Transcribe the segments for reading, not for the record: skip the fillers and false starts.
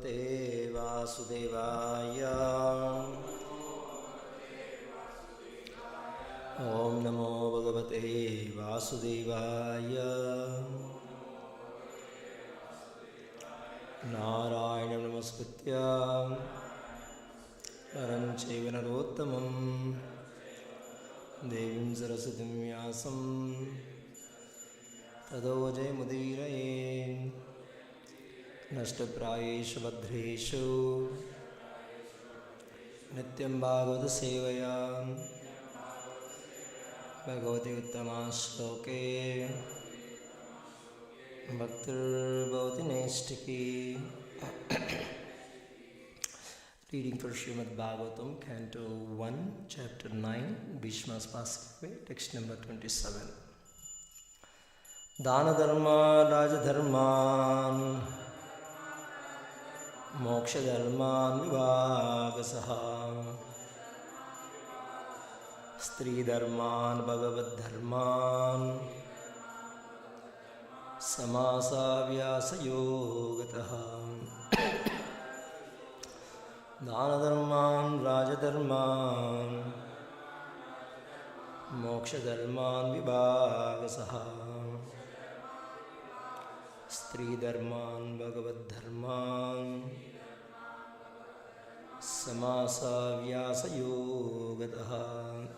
Bhagavate Vasudevaya. Om Namo Bhagavate Vasudevaya. Narayana Namaskritya Naram Chaiva Narottamam Devim Saraswatim Vyasam Tado Jayamudiraye Nashtaprayeshu Bhadreshu Nityam Bhagavata Sevaya Bhagavati Uttama Shloke Bhaktir Bhavati Naistiki. Reading for Srimad Bhagavatam, Canto 1, Chapter 9, Bishma's passing away, text number 27. Dana Dharma, Raja Dharman, Moksha Dharman, Vivagasaha, Stri Dharman, Bhagavad Dharman, Samasa Vyasa Yogataha. Dana Dharman, Raja Dharman, Moksha Dharman, Vibhagasaha, Stri Dharman, Bhagavad Dharman, Samasa Vyasa Yogataha.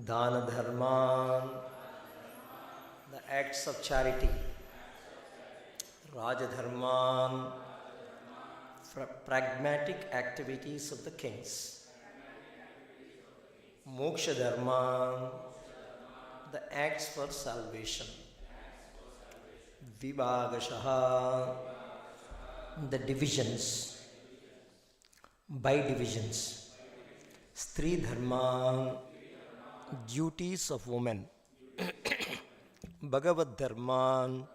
Dana Dharma, the acts of charity. Raja Dharma, pragmatic activities of the kings. Moksha Dharma, the acts for salvation. Vibhagashaha, the divisions, by divisions. Stri Dharma, duties of women. Bhagavad Dharma,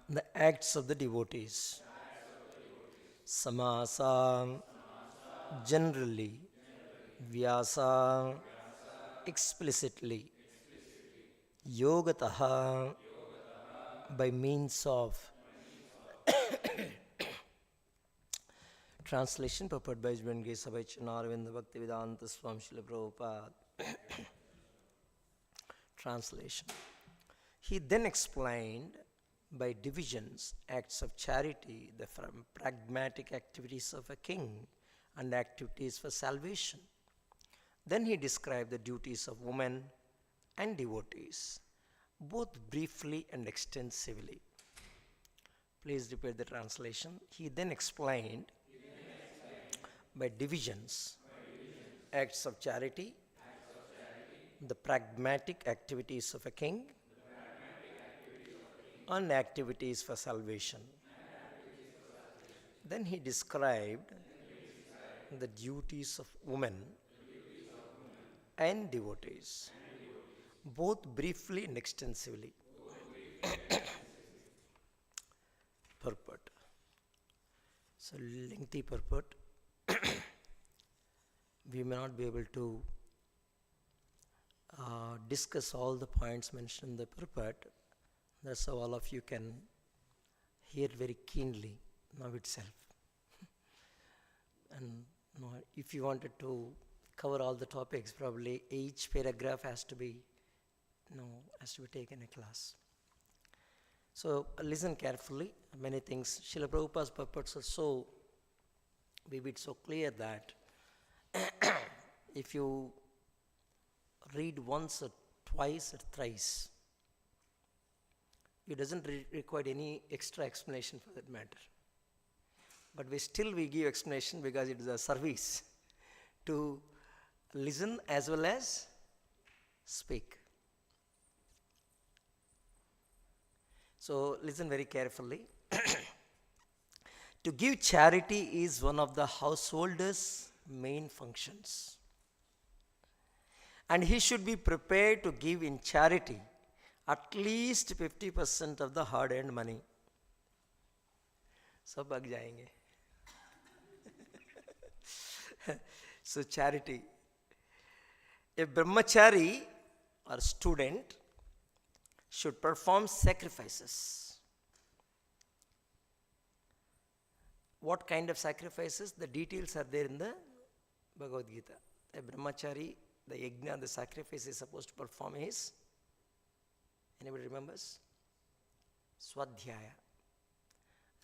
the acts of the devotees. Samasa, generally. Vyasa, explicitly. Yogataha, by means of. Translation purport by His Divine Grace of Arvind Bhaktivedanta Swami Srila Prabhupada. Translation. He then explained by divisions acts of charity, the pragmatic activities of a king, and activities for salvation. Then he described the duties of women and devotees, both briefly and extensively. Please repeat the translation. He then explained by divisions acts of charity, the pragmatic activities of a king, and activities for salvation. Then he described the duties of women and devotees, both briefly and extensively. Purport. So, lengthy purport. We may not be able to discuss all the points mentioned in the purport. That's how all of you can hear very keenly now itself. And if you wanted to cover all the topics, probably each paragraph has to be taken in a class. So listen carefully. Many things. Srila Prabhupada's purports are so vivid, so clear that if you read once or twice or thrice, it doesn't require any extra explanation for that matter. But we give explanation because it is a service to listen as well as speak. So listen very carefully. To give charity is one of the householder's main functions. And he should be prepared to give in charity at least 50% of the hard-earned money. सब भाग जाएंगे. So charity. A brahmachari or student should perform sacrifices. What kind of sacrifices? The details are there in the Bhagavad Gita. A brahmachari, the yajna, the sacrifice is supposed to perform is, anybody remembers? Swadhyaya.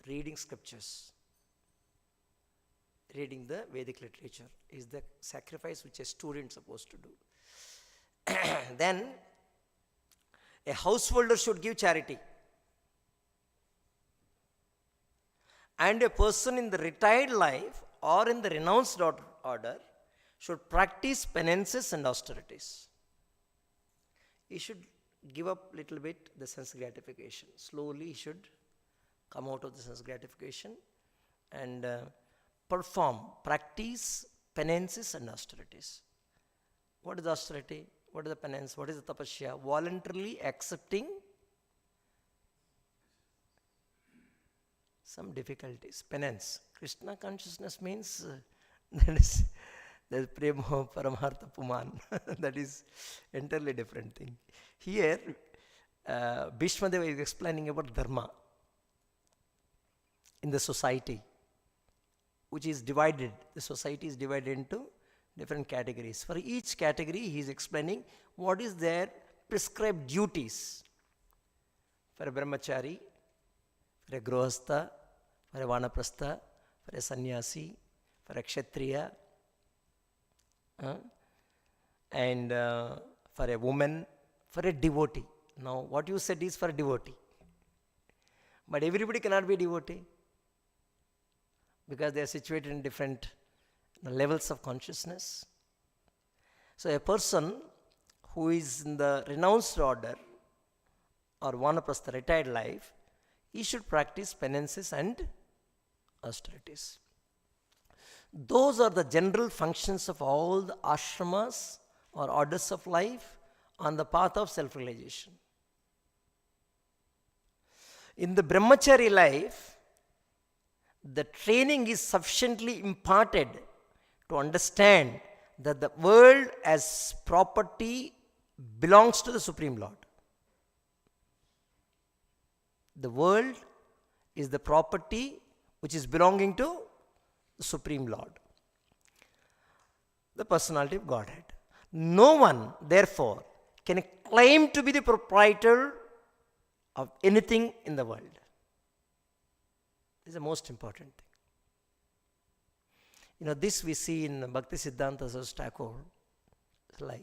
Reading scriptures. Reading the Vedic literature is the sacrifice which a student is supposed to do. Then, a householder should give charity. And a person in the retired life or in the renounced order should practice penances and austerities. He should give up little bit the sense gratification. Slowly he should come out of the sense gratification and practice penances and austerities. What is austerity? What is the penance? What is the tapasya? Voluntarily accepting some difficulties. Penance. Krishna consciousness means that is prema paramartha puman. That is entirely different thing. Here, Bishma Deva is explaining about dharma in the society, which is divided. The society is divided into different categories. For each category, he is explaining what is their prescribed duties. For a brahmachari, for a grihastha, for a vanaprastha, for a sannyasi, for a kshatriya, and for a woman, for a devotee. Now, what you said is for a devotee. But everybody cannot be a devotee because they are situated in different levels of consciousness. So, a person who is in the renounced order or vanaprastha, retired life, he should practice penances and austerities. Those are the general functions of all the ashramas or orders of life on the path of self-realization. In the brahmachari life, the training is sufficiently imparted to understand that the world as property belongs to the Supreme Lord. The world is the property which is belonging to the Supreme Lord, the personality of Godhead. No one, therefore, can claim to be the proprietor of anything in the world. This is the most important thing. You know, this we see in Bhakti Siddhanta Saraswati Thakur's life.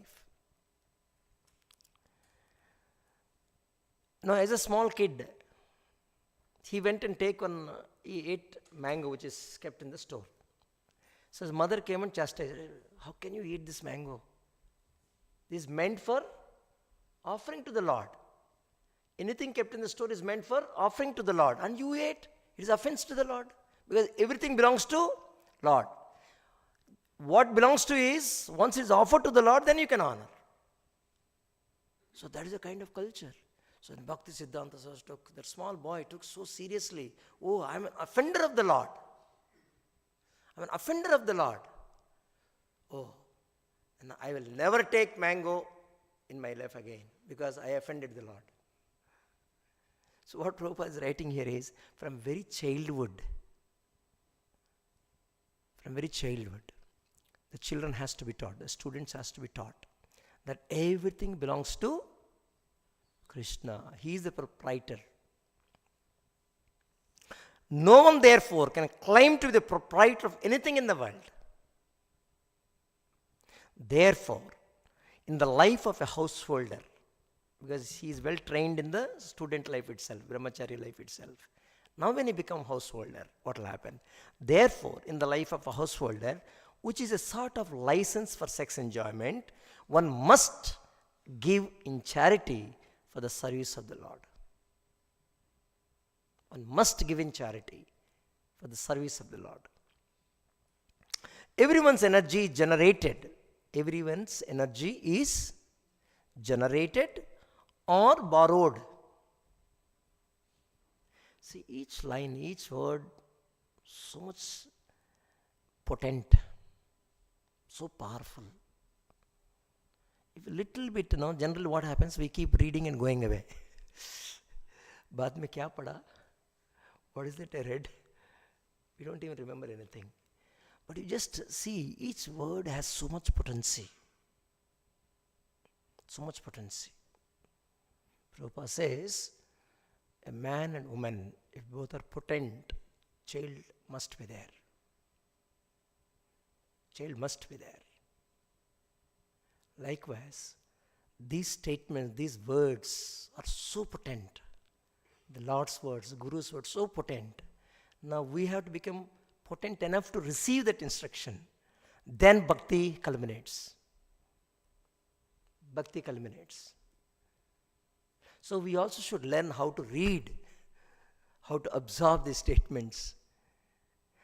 Now, as a small kid, he went and he ate mango which is kept in the store. So his mother came and chastised him. How can you eat this mango? This is meant for offering to the Lord. Anything kept in the store is meant for offering to the Lord. And you ate. It is offense to the Lord. Because everything belongs to Lord. What belongs to is, once it is offered to the Lord, then you can honor. So that is a kind of culture. So in Bhakti Siddhanta Saraswati, that small boy took so seriously. Oh, I am an offender of the Lord. I am an offender of the Lord. Oh, and I will never take mango in my life again because I offended the Lord. So what Prabhupada is writing here is, from very childhood, the children has to be taught, the students has to be taught that everything belongs to Krishna. He is the proprietor. No one, therefore, can claim to be the proprietor of anything in the world. Therefore, in the life of a householder, because he is well trained in the student life itself, brahmachari life itself. Now when he becomes householder, what will happen? Therefore, in the life of a householder, which is a sort of license for sex enjoyment, one must give in charity for the service of the Lord. One must give in charity for the service of the Lord. Everyone's energy is generated. Everyone's energy is generated or borrowed. See, each line, each word, so much potent, so powerful. If a little bit, generally what happens, we keep reading and going away. Baad mein kya pada? What is it I read? We don't even remember anything. But you just see, each word has so much potency. So much potency. Prabhupada says, a man and woman, if both are potent, child must be there. Child must be there. Likewise, these statements, these words are so potent. The Lord's words, the Guru's words, so potent. Now we have to become potent enough to receive that instruction. Then bhakti culminates. Bhakti culminates. So we also should learn how to read, how to absorb these statements.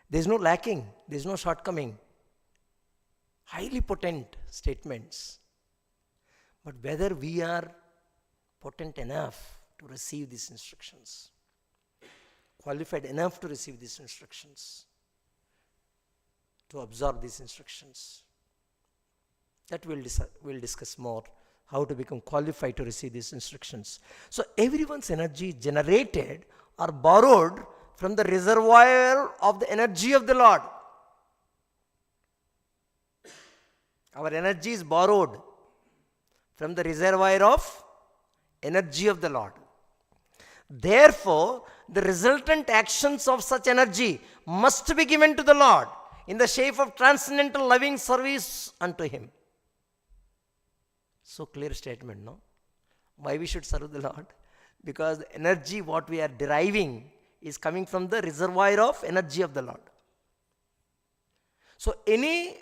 There is no lacking, there is no shortcoming. Highly potent statements. But whether we are potent enough to receive these instructions, qualified enough to receive these instructions, to absorb these instructions, that we'll discuss more, how to become qualified to receive these instructions. So everyone's energy is generated or borrowed from the reservoir of the energy of the Lord. Our energy is borrowed from the reservoir of energy of the Lord. Therefore, the resultant actions of such energy must be given to the Lord in the shape of transcendental loving service unto Him. So clear statement, no? Why we should serve the Lord? Because the energy what we are deriving is coming from the reservoir of energy of the Lord. So any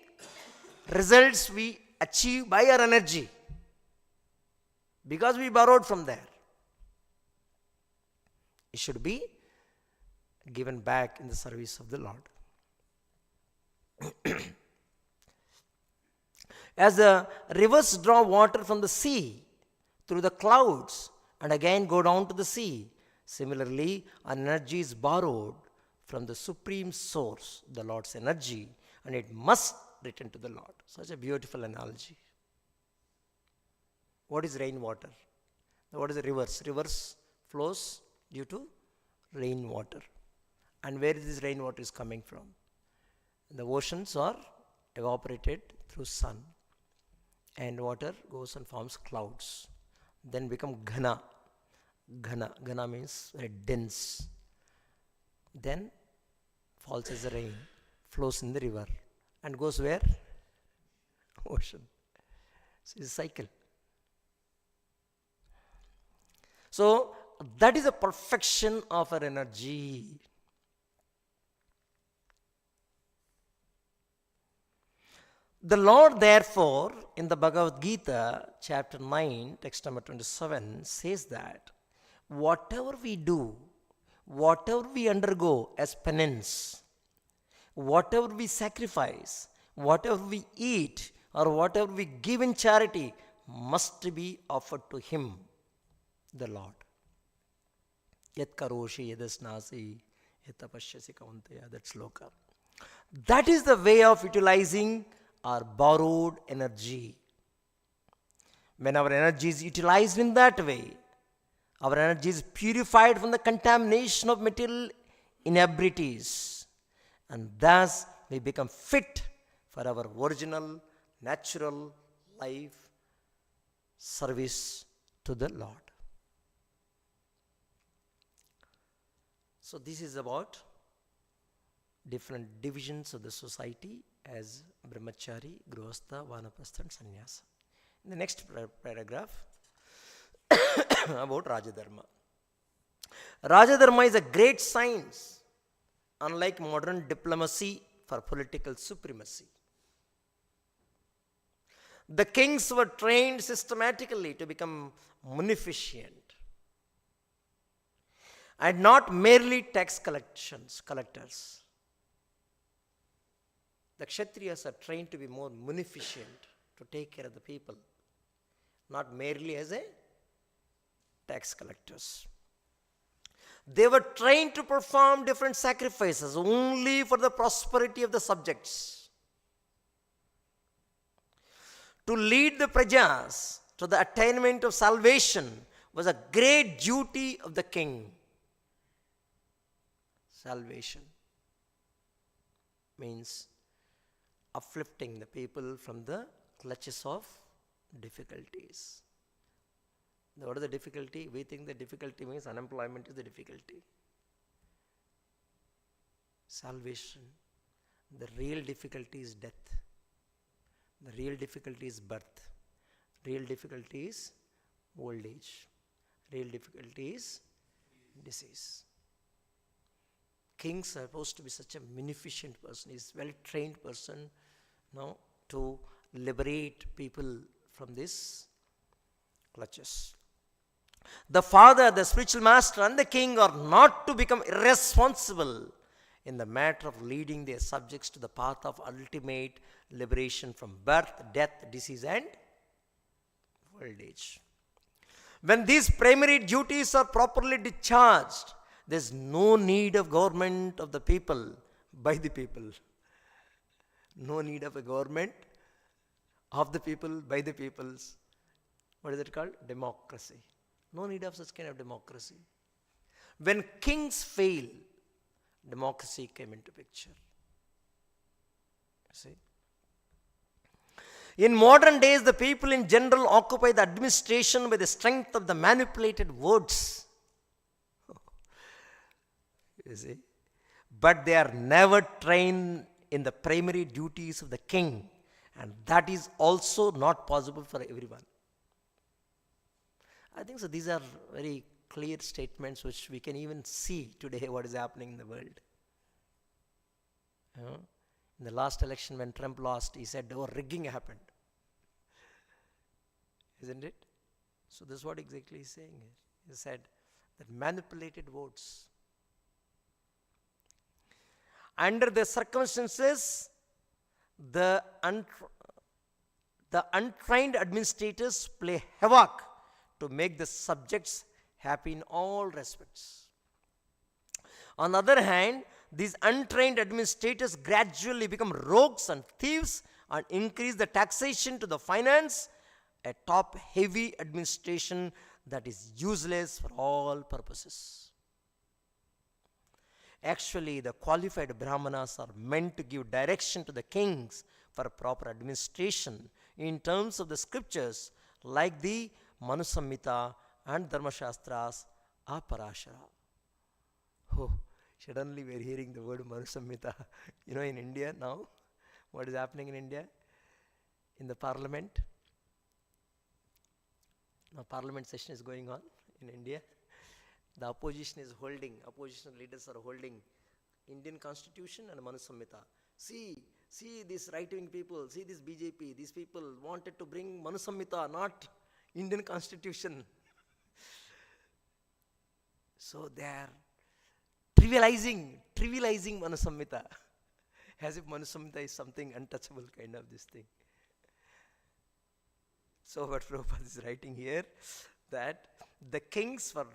results we achieve by our energy, because we borrowed from there, it should be given back in the service of the Lord. As the rivers draw water from the sea through the clouds and again go down to the sea, similarly, our energy is borrowed from the supreme source, the Lord's energy, and it must return to the Lord. Such a beautiful analogy. What is rainwater? What is the rivers? Rivers flows due to rainwater. And where is this rainwater is coming from? The oceans are evaporated through sun. And water goes and forms clouds. Then become ghana. Ghana means very dense. Then falls as a rain, flows in the river, and goes where? Ocean. So it's a cycle. So that is the perfection of our energy. The Lord, therefore, in the Bhagavad Gita, chapter 9, text number 27, says that whatever we do, whatever we undergo as penance, whatever we sacrifice, whatever we eat, or whatever we give in charity, must be offered to Him, the Lord. Yat karoshi yadasnasi yatapashyasi kaunteya, that sloka. That is the way of utilizing our borrowed energy. When our energy is utilized in that way, our energy is purified from the contamination of material inebrities, and thus we become fit for our original, natural life service to the Lord. So this is about different divisions of the society as brahmachari, grihastha, vanaprastha and sannyasa. In the next paragraph, about Rajadharma. Rajadharma is a great science, unlike modern diplomacy for political supremacy. The kings were trained systematically to become munificent and not merely tax collectors. The Kshatriyas are trained to be more munificent, to take care of the people, not merely as a tax collectors. They were trained to perform different sacrifices only for the prosperity of the subjects. To lead the prajas to the attainment of salvation was a great duty of the king. Salvation means uplifting the people from the clutches of difficulties. What is the difficulty? We think the difficulty means unemployment is the difficulty. Salvation. The real difficulty is death. The real difficulty is birth. Real difficulty is old age. Real difficulty is disease. Kings are supposed to be such a munificent person. He's a well-trained person now to liberate people from these clutches. The father, the spiritual master, and the king are not to become irresponsible in the matter of leading their subjects to the path of ultimate liberation from birth, death, disease, and old age. When these primary duties are properly discharged, there is no need of government of the people by the people. No need of a government of the people by the peoples. What is it called? Democracy. No need of such kind of democracy. When kings fail, democracy came into picture. See? In modern days, the people in general occupy the administration by the strength of the manipulated words. You see? But they are never trained in the primary duties of the king, and that is also not possible for everyone. I think so. These are very clear statements which we can even see today what is happening in the world. In the last election when Trump lost, he said, oh, rigging happened. Isn't it? So this is what exactly he's saying here. He said that manipulated votes. Under the circumstances, the untrained administrators play havoc to make the subjects happy in all respects. On the other hand, these untrained administrators gradually become rogues and thieves and increase the taxation to the finance, a top-heavy administration that is useless for all purposes. Actually, the qualified brahmanas are meant to give direction to the kings for proper administration in terms of the scriptures like the Manu Samhita and Dharma Shastras are Parashara. Oh, suddenly we are hearing the word Manu Samhita. In India now, what is happening in India? In the parliament. Now parliament session is going on in India. The opposition leaders are holding Indian constitution and Manu Samhita. See these right-wing people, see this BJP, these people wanted to bring Manu Samhita, not Indian constitution. So they are trivializing Manu Samhita, as if Manu Samhita is something untouchable kind of this thing. So what Prabhupada is writing here, that the kings for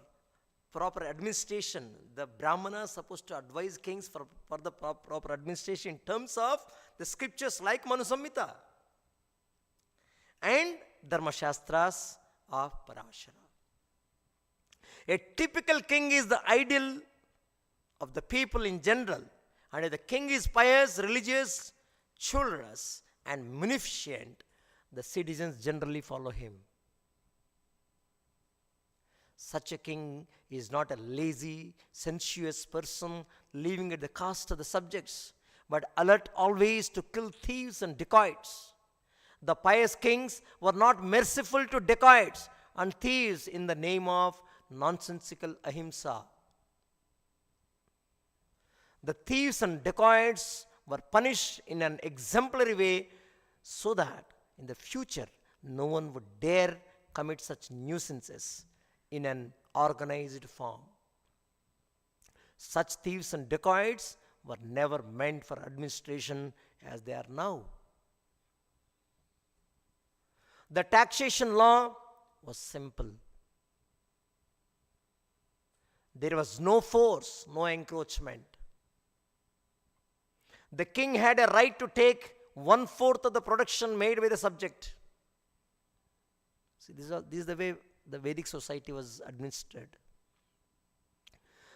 proper administration, the brahmanas supposed to advise kings for the proper administration in terms of the scriptures like Manu Samhita and Dharma Shastras of Parashara. A typical king is the ideal of the people in general, and if the king is pious, religious, chivalrous, and munificent, the citizens generally follow him. Such a king is not a lazy, sensuous person living at the cost of the subjects, but alert always to kill thieves and dacoits. The pious kings were not merciful to dacoits, and thieves in the name of nonsensical ahimsa. The thieves and dacoits were punished in an exemplary way so that in the future no one would dare commit such nuisances in an organized form. Such thieves and dacoits were never meant for administration as they are now. The taxation law was simple. There was no force, no encroachment. The king had a right to take 1/4 of the production made by the subject. See, this is the way the Vedic society was administered.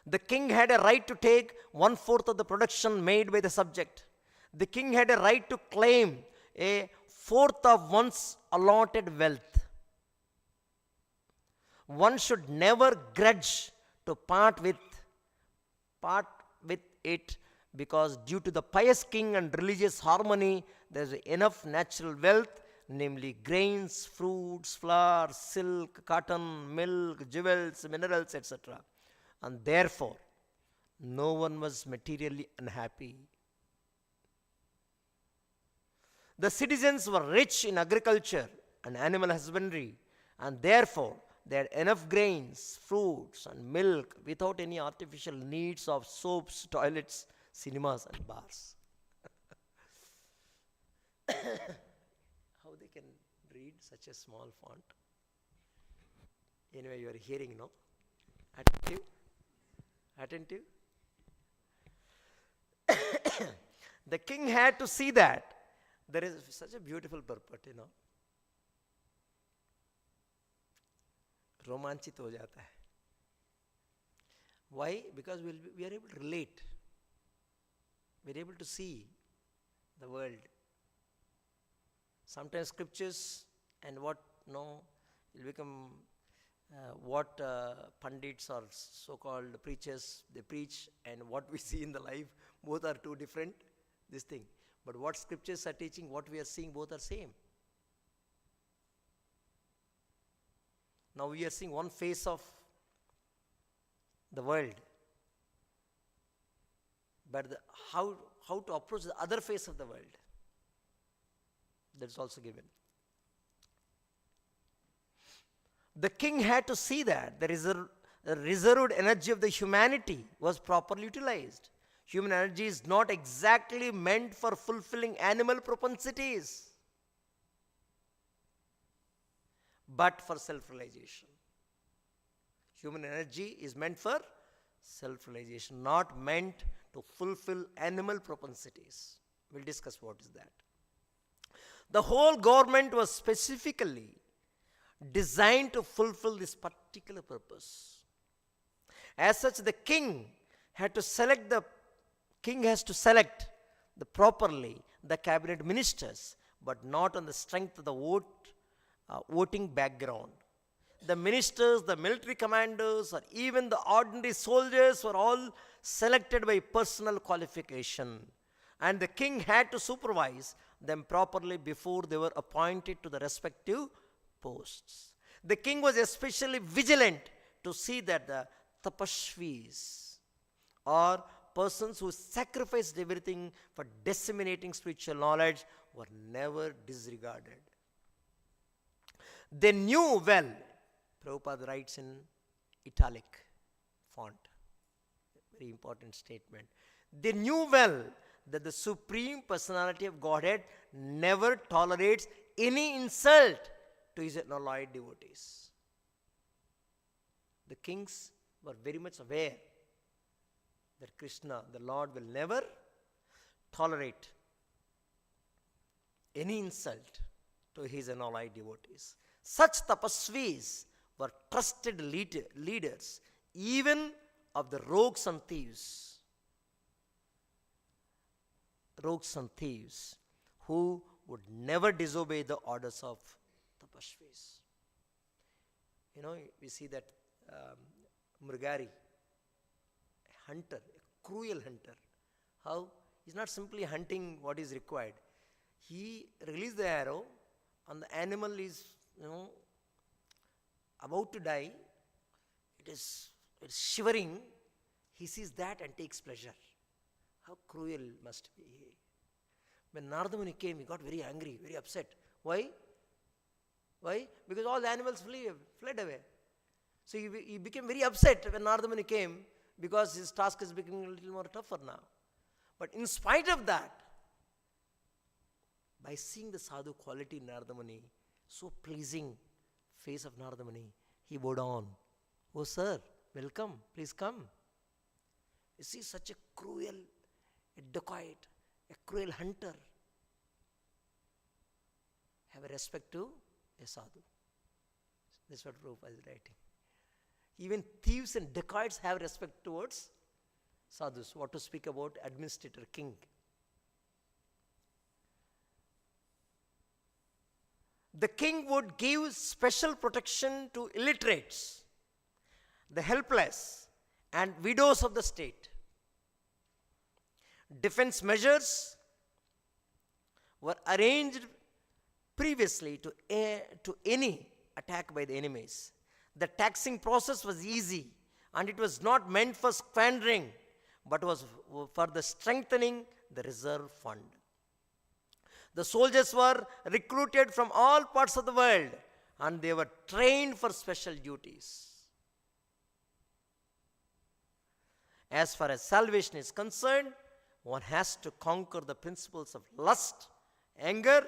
The king had a right to take 1/4 of the production made by the subject. The king had a right to claim a fourth of one's allotted wealth. One should never grudge to part with it, because due to the pious king and religious harmony, there is enough natural wealth, namely grains, fruits, flowers, silk, cotton, milk, jewels, minerals, etc. And therefore, no one was materially unhappy. The citizens were rich in agriculture and animal husbandry, and therefore they had enough grains, fruits, and milk without any artificial needs of soaps, toilets, cinemas, and bars. How they can read such a small font? Anyway, you are hearing, no? Attentive? Attentive? The king had to see that there is such a beautiful purport, रोमांचित हो जाता है. Why? Because we are able to relate. We are able to see the world. Sometimes scriptures and what will become what pundits or so-called preachers they preach, and what we see in the life, both are two different this thing. But what scriptures are teaching, what we are seeing, both are same. Now we are seeing one face of the world, but how to approach the other face of the world, that's also given. The king had to see that the reserved energy of the humanity was properly utilized. Human energy is not exactly meant for fulfilling animal propensities, but for self-realization. Human energy is meant for self-realization, not meant to fulfill animal propensities. We'll discuss what is that. The whole government was specifically designed to fulfill this particular purpose. As such, the king has to select properly the cabinet ministers, but not on the strength of the voting background. The ministers, the military commanders, or even the ordinary soldiers were all selected by personal qualification, and the king had to supervise them properly before they were appointed to the respective posts. The king was especially vigilant to see that the tapashvis, or persons who sacrificed everything for disseminating spiritual knowledge, were never disregarded. They knew well, Prabhupada writes in italic font, very important statement. They knew well that the Supreme Personality of Godhead never tolerates any insult to his unalloyed devotees. The kings were very much aware that Krishna, the Lord, will never tolerate any insult to his unalloyed devotees. Such tapasvis were trusted leaders, even of the rogues and thieves. Rogues and thieves who would never disobey the orders of tapasvis. We see that Mrigari, a hunter, a cruel hunter. How? He's not simply hunting what is required. He released the arrow and the animal is, about to die, it's shivering, he sees that and takes pleasure. How cruel must be. When Narada Muni came, he got very angry, very upset. Why? Why? Because all the animals fled away. So he became very upset when Narada Muni came, because his task is becoming a little more tougher now. But in spite of that, by seeing the sadhu quality in Narada Muni, so pleasing face of Narada Muni, he bowed down. Oh sir, welcome, please come. You see, such a cruel, a dacoit, a cruel hunter have a respect to a sadhu. That's what Prabhupada is writing. Even thieves and dacoits have respect towards sadhus. What to speak about administrator, king. The king would give special protection to illiterates, the helpless, and widows of the state. Defense measures were arranged previously to any attack by the enemies. The taxing process was easy, and it was not meant for squandering, but was for the strengthening the reserve fund. The soldiers were recruited from all parts of the world, and they were trained for special duties. As far as salvation is concerned, one has to conquer the principles of lust, anger,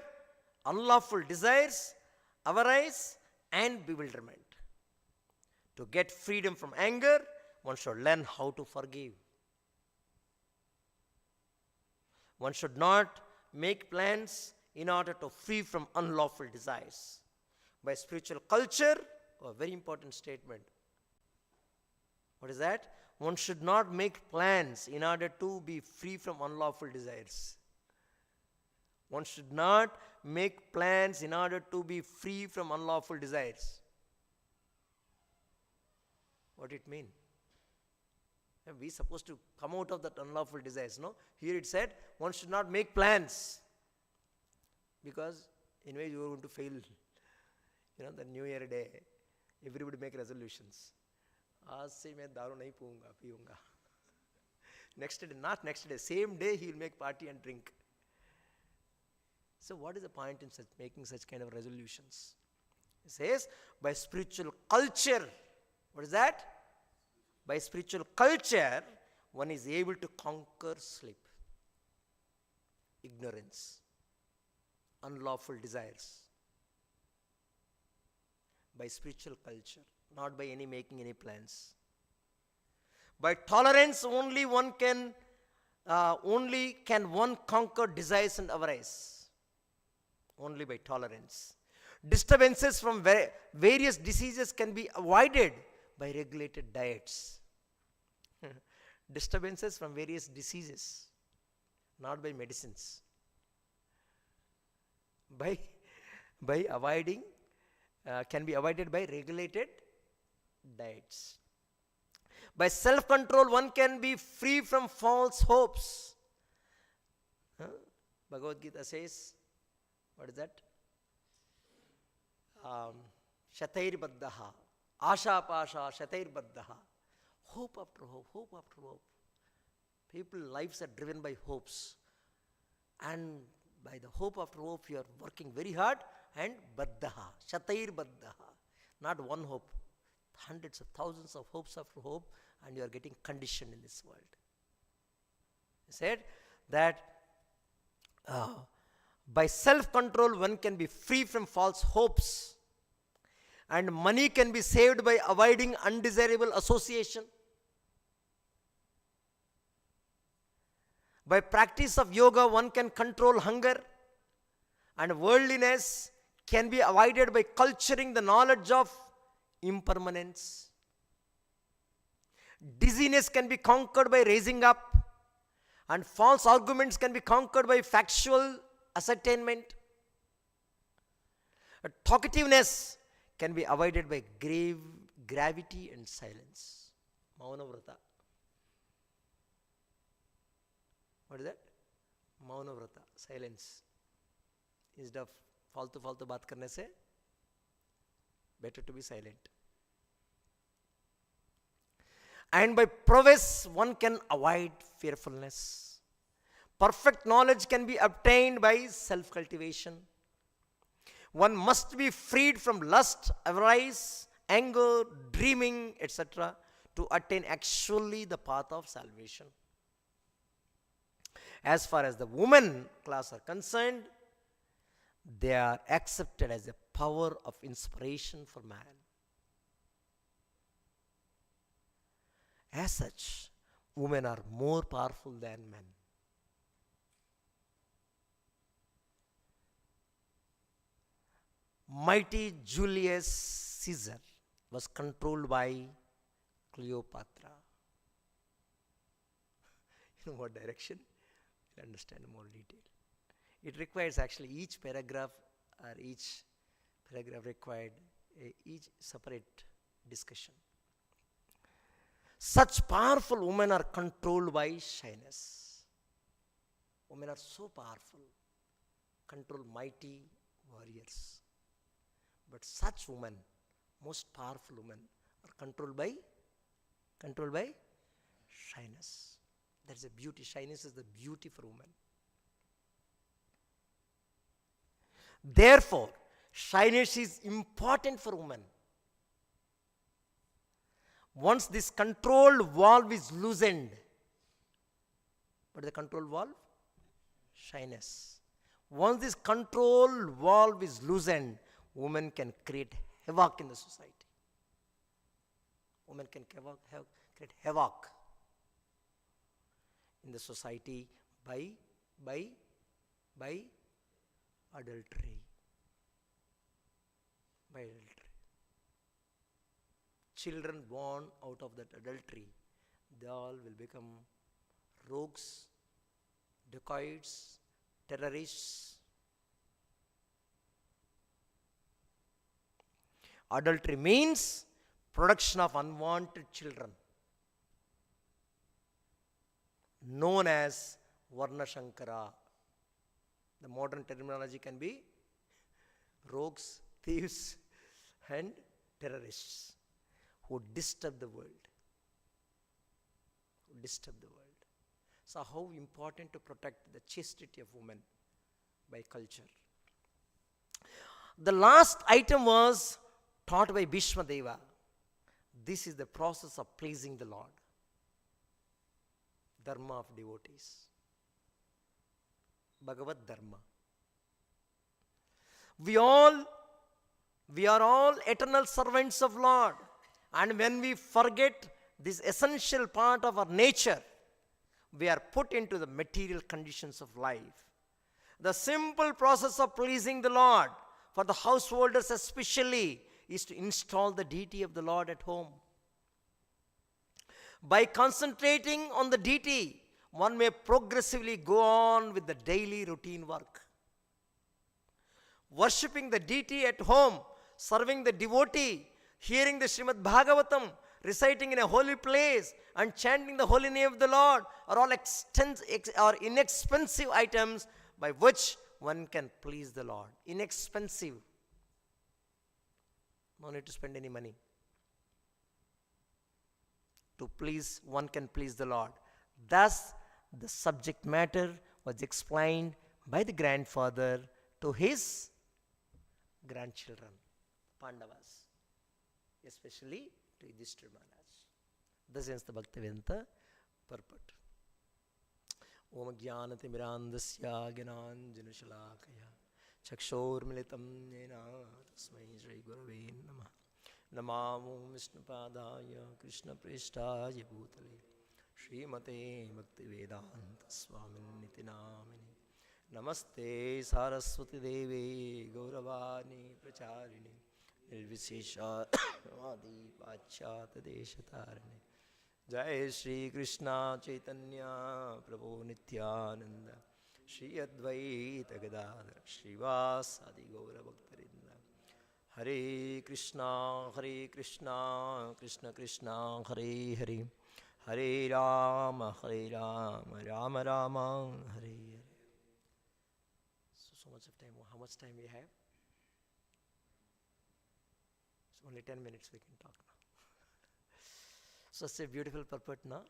unlawful desires, avarice, and bewilderment. To get freedom from anger, one should learn how to forgive. One should not make plans in order to free from unlawful desires. By spiritual culture, a very important statement. What is that? One should not make plans in order to be free from unlawful desires. One should not make plans in order to be free from unlawful desires. What it mean? We are supposed to come out of that unlawful desires, no? Here it said, one should not make plans, because anyway you are going to fail. The New Year day, everybody make resolutions. आज से मैं दारू नहीं पीऊंगा. Next day, not next day, same day he will make party and drink. So what is the point in making such kind of resolutions? He says, by spiritual culture. What is that? By spiritual culture, one is able to conquer sleep, ignorance, unlawful desires. By spiritual culture, not by making any plans. By tolerance only can one conquer desires and avarice. Only by tolerance. Disturbances from various diseases can be avoided by regulated diets. Disturbances from various diseases, not by medicines. By avoiding, can be avoided by regulated diets. By self-control, one can be free from false hopes. Bhagavad Gita says, what is that? Shatair baddaha, asha pasha, shatair baddaha. Hope after hope, hope after hope. People's lives are driven by hopes. And by the hope after hope, you are working very hard, and baddaha, shatair baddaha. Not one hope, hundreds of thousands of hopes after hope, and you are getting conditioned in this world. He said that by self-control, one can be free from false hopes, and money can be saved by avoiding undesirable association. By practice of yoga, one can control hunger, and worldliness can be avoided by culturing the knowledge of impermanence. Dizziness can be conquered by raising up, and false arguments can be conquered by factual ascertainment. Talkativeness can be avoided by gravity and silence. Mauna Vrata. What is that? Mauna Vrata, silence. Instead of faltu baat karne se, better to be silent. And by prowess, one can avoid fearfulness. Perfect knowledge can be obtained by self-cultivation. One must be freed from lust, avarice, anger, dreaming, etc. to attain actually the path of salvation. As far as the women class are concerned, they are accepted as a power of inspiration for man. As such, women are more powerful than men. Mighty Julius Caesar was controlled by Cleopatra. In what direction? You'll understand more detail. It requires actually each paragraph required each separate discussion. Such powerful women are controlled by shyness. Women are so powerful, control mighty warriors. But such women, most powerful women, are controlled by shyness. That's a beauty. Shyness is the beauty for women. Therefore, shyness is important for women. Once this controlled valve is loosened, what is the controlled valve? Shyness. Once this controlled valve is loosened, women can create havoc in the society. Women can create havoc in the society by adultery. By adultery. Children born out of that adultery, they all will become rogues, dacoits, terrorists. Adultery means production of unwanted children, known as Varna Shankara. The modern terminology can be rogues, thieves, and terrorists who disturb the world. So how important to protect the chastity of women by culture. The last item was taught by Bishma Deva. This is the process of pleasing the Lord. Dharma of devotees. Bhagavad Dharma. We are all eternal servants of Lord. And when we forget this essential part of our nature, we are put into the material conditions of life. The simple process of pleasing the Lord, for the householders especially, is to install the deity of the Lord at home. By concentrating on the deity, one may progressively go on with the daily routine work. Worshipping the deity at home, serving the devotee, hearing the Srimad Bhagavatam, reciting in a holy place, and chanting the holy name of the Lord are all inexpensive items by which one can please the Lord. Inexpensive. No need to spend any money. To please, one can please the Lord. Thus, the subject matter was explained by the grandfather to his grandchildren, Pandavas, especially to Yudhishthira Maharaj. This is the Bhaktivedanta purport. Om Jnanatimmirandasya Gyananjanashalakaya Chakshormilitam Yena Tasmai Shri Gurave Namah. Namamo Vishnupadaya Krishna Prestaya Bhutale Srimate Bhaktivedanta Swaminiti Namini Namaste Saraswati Devi Gauravani Pracharini Nirvisesha Vadi Pachyata Deshatarani Jai Shri Krishna Chaitanya Prabhu Nityananda Shri Advaita Gadadhara Srivasadi Gaura Bhaktarinda Hare Krishna, Krishna Krishna, Hare Hare, Hare Rama, Rama Rama, Hare Hare. So much of time. How much time we have? It's only 10 minutes we can talk now. Such a beautiful purport, no?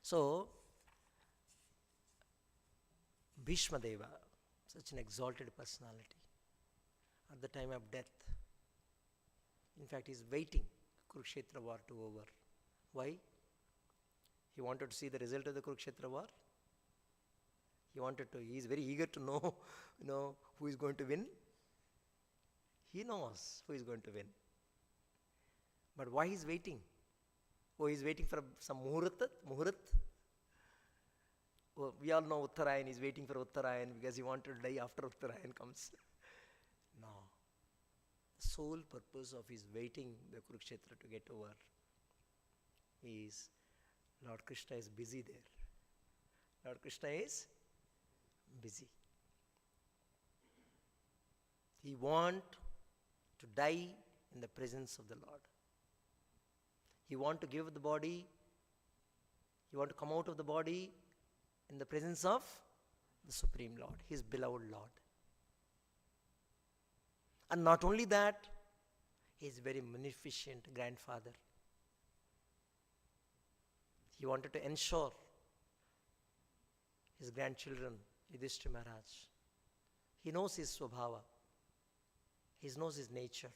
So, Bhishma Deva, such an exalted personality, at the time of death, in fact, he is waiting Kurukshetra war to over. Why? He wanted to see the result of the Kurukshetra war. He is very eager to know, who is going to win. He knows who is going to win. But why he is waiting? Oh, he is waiting for some Muhurat. Oh, we all know Uttarayan is waiting for Uttarayan because he wanted to die after Uttarayan comes. No. The sole purpose of his waiting the Kurukshetra to get over is Lord Krishna is busy there. Lord Krishna is busy. He want to die in the presence of the Lord. He want to give the body, he want to come out of the body in the presence of the Supreme Lord, his beloved Lord. And not only that, he is very munificent grandfather. He wanted to ensure his grandchildren, Yudhishthira Maharaj. He knows his swabhava. He knows his nature.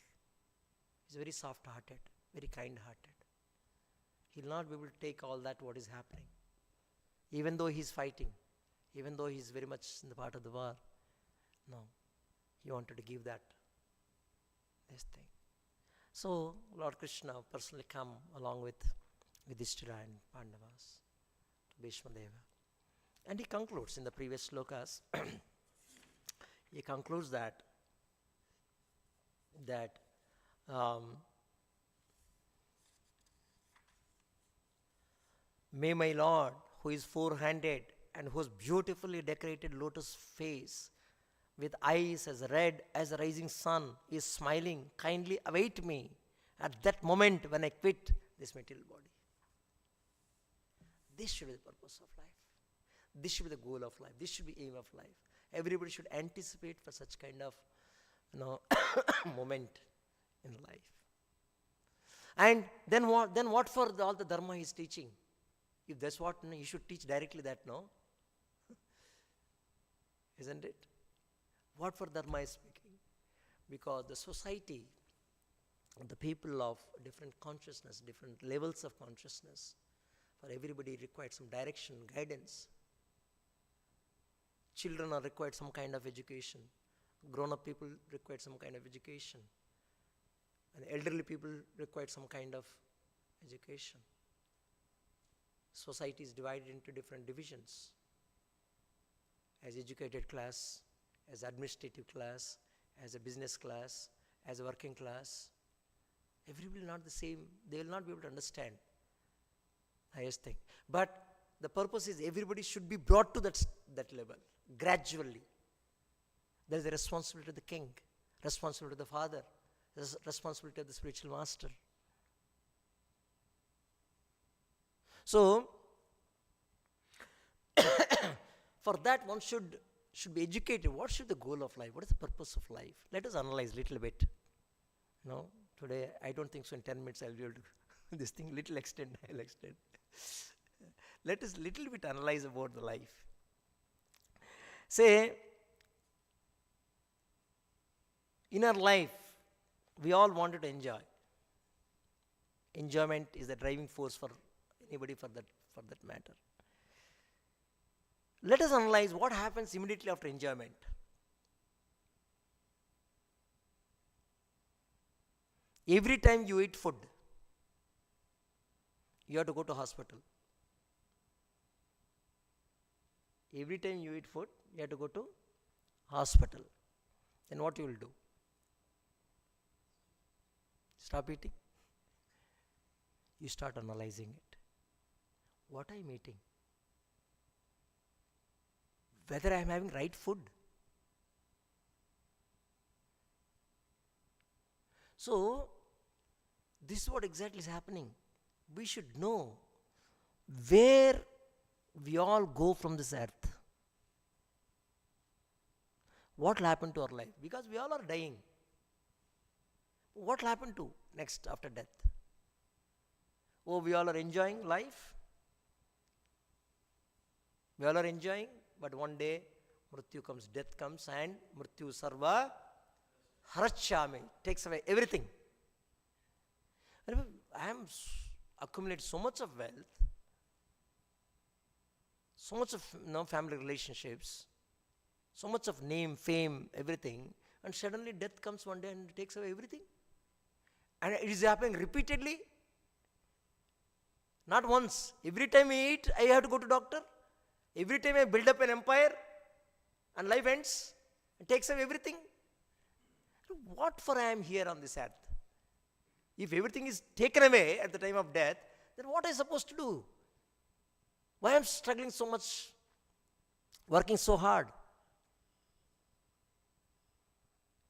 He's very soft-hearted, very kind-hearted. He will not be able to take all that what is happening. Even though he is fighting, even though he is very much in the part of the war, no, he wanted to give this thing. So, Lord Krishna personally come along with Yudhishthira and Pandavas to Bhishma Deva. And he concludes in the previous slokas, he concludes that may my Lord, who is four-handed and whose beautifully decorated lotus face with eyes as red as the rising sun is smiling, kindly await me at that moment when I quit this material body. This should be the purpose of life. This should be the goal of life. This should be aim of life. Everybody should anticipate for such kind of moment in life. And then what for all the dharma he is teaching? If that's what, you should teach directly that, no? Isn't it? What for dharma is speaking? Because the society, the people of different consciousness, different levels of consciousness, for everybody required some direction, guidance. Children are required some kind of education. Grown-up people require some kind of education. And elderly people require some kind of education. Society is divided into different divisions. As educated class, as administrative class, as a business class, as a working class. Everybody not the same. They will not be able to understand highest thing. But the purpose is everybody should be brought to that level, gradually. There is a responsibility of the king, responsibility of the father, responsibility of the spiritual master. So, for that one should be educated. What should be the goal of life? What is the purpose of life? Let us analyze a little bit. No, today I don't think so in 10 minutes I'll be able to this thing, little extent, I'll extend. Let us little bit analyze about the life. Say, in our life, we all wanted to enjoy. Enjoyment is the driving force for anybody for that matter. Let us analyze what happens immediately after enjoyment. Every time you eat food, you have to go to hospital. Every time you eat food, you have to go to hospital. Then what you will do? Stop eating. You start analyzing it. What I am eating? Whether I am having right food. So, this is what exactly is happening. We should know where we all go from this earth. What will happen to our life? Because we all are dying. What will happen to next after death? Oh, we all are enjoying life. We all are enjoying, but one day Mrityu comes, death comes, and Mrityu sarva harachami, takes away everything. I am accumulated so much of wealth, so much of family relationships, so much of name, fame, everything, and suddenly death comes one day and takes away everything. And it is happening repeatedly. Not once. Every time I eat, I have to go to doctor. Every time I build up an empire and life ends, it takes away everything. What for I am here on this earth? If everything is taken away at the time of death, then what am I supposed to do? Why am I struggling so much, working so hard?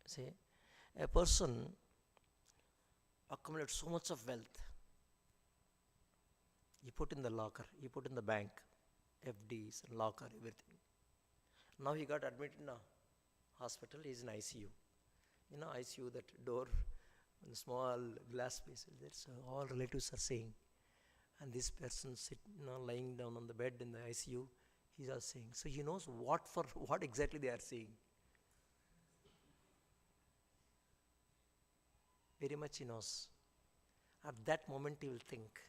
See, a person accumulates so much of wealth. He put in the locker, he put in the bank, FDs, locker, everything. Now he got admitted in a hospital, he is in ICU. ICU, that door, one small glass space, that's all relatives are saying. And this person lying down on the bed in the ICU, he's all saying. So he knows what exactly they are saying. Very much he knows. At that moment he will think,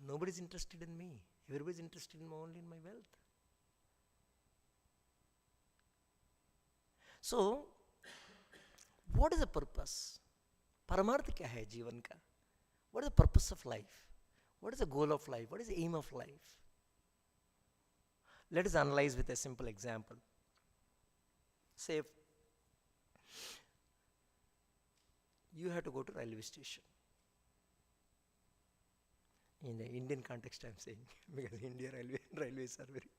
nobody is interested in me. Everybody is interested only in my wealth. So, what is the purpose? Paramartha kya hai जीवन का? What is the purpose of life? What is the goal of life? What is the aim of life? Let us analyze with a simple example. Say, you have to go to railway station. In the Indian context I am saying, because India railways are very,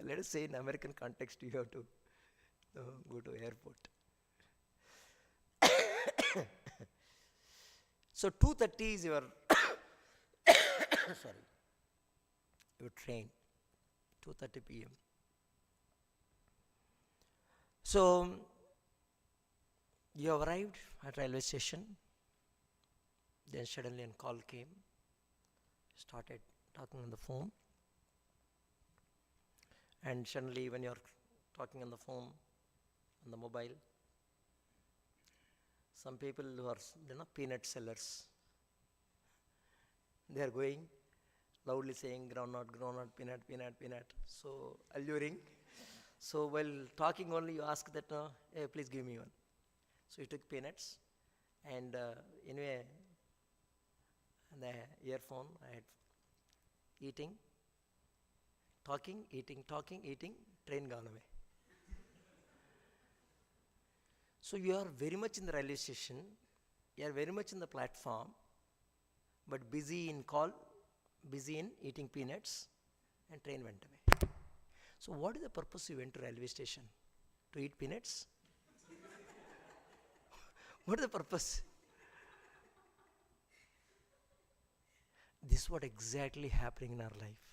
let us say in American context you have to go to airport. So 2:30 is your your train, 2:30 p.m. So you have arrived at railway station, then suddenly a call came, started talking on the phone, and suddenly when you are talking on the phone, on the mobile, some people who are peanut sellers, they are going loudly saying groundnut, groundnut, peanut, peanut, peanut, so alluring. So while talking only you ask that, hey, please give me one. So you took peanuts, and anyway, the earphone, I had eating, talking, eating, train gone away. So you are very much in the railway station, you are very much in the platform, but busy in call, busy in eating peanuts, and train went away. So what is the purpose you went to railway station? To eat peanuts? What is the purpose? This is what exactly happening in our life.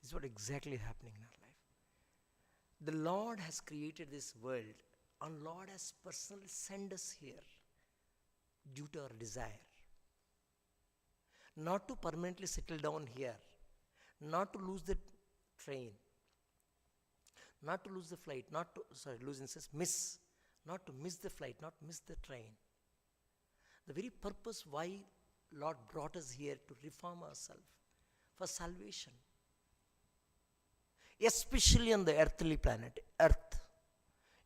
This is what exactly happening in our life. The Lord has created this world, and Lord has personally sent us here due to our desire. Not to permanently settle down here, not to lose the train, not to lose the flight, not to miss the flight, not miss the train. The very purpose why Lord brought us here to reform ourselves for salvation. Especially on the earthly planet, Earth.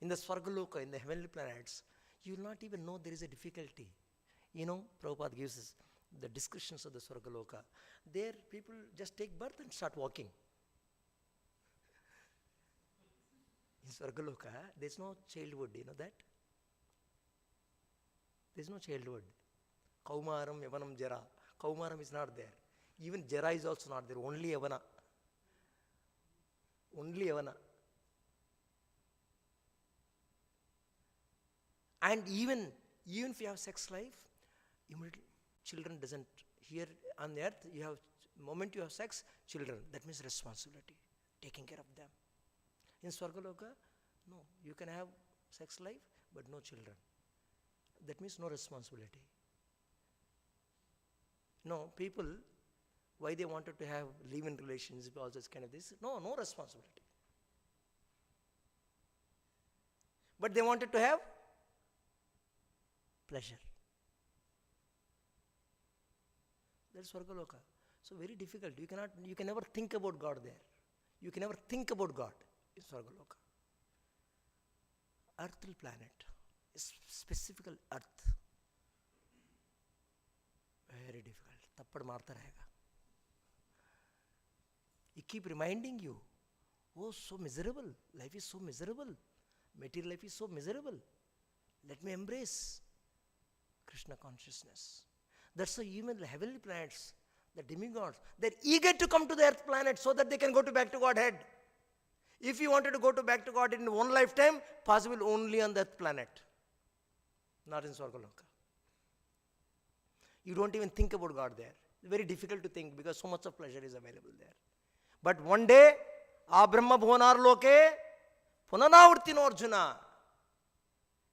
In the Swargaloka, in the heavenly planets, you will not even know there is a difficulty. Prabhupada gives us the descriptions of the Swargaloka. There people just take birth and start walking. In Swargaloka, there is no childhood, you know that? There is no childhood. Kaumaram, Yavanam, Jara. Kaumaram is not there. Even Jara is also not there, only Yavana. Only Yavana. And even if you have sex life, immediately children doesn't. Here on the earth, you have, moment you have sex, children. That means responsibility, taking care of them. In Swargaloka, no, you can have sex life, but no children. That means no responsibility. No, people, why they wanted to have live-in relationship, all this kind of this, no responsibility. But they wanted to have pleasure. That's Swargaloka. So very difficult. You can never think about God there. You can never think about God in Swargaloka. Earthly planet, specifically Earth. Very difficult. Tappad marta rahega. It keep reminding you, oh, so miserable. Life is so miserable. Material life is so miserable. Let me embrace Krishna consciousness. That's why even the heavenly planets, the demigods, they're eager to come to the earth planet so that they can go back to Godhead. If you wanted to go back to God in one lifetime, possible only on the earth planet, not in Swargaloka. You don't even think about God there. It's very difficult to think because so much of pleasure is available there. But one day, Brahma Bhuvanar Loke, Punanavurtino Arjuna.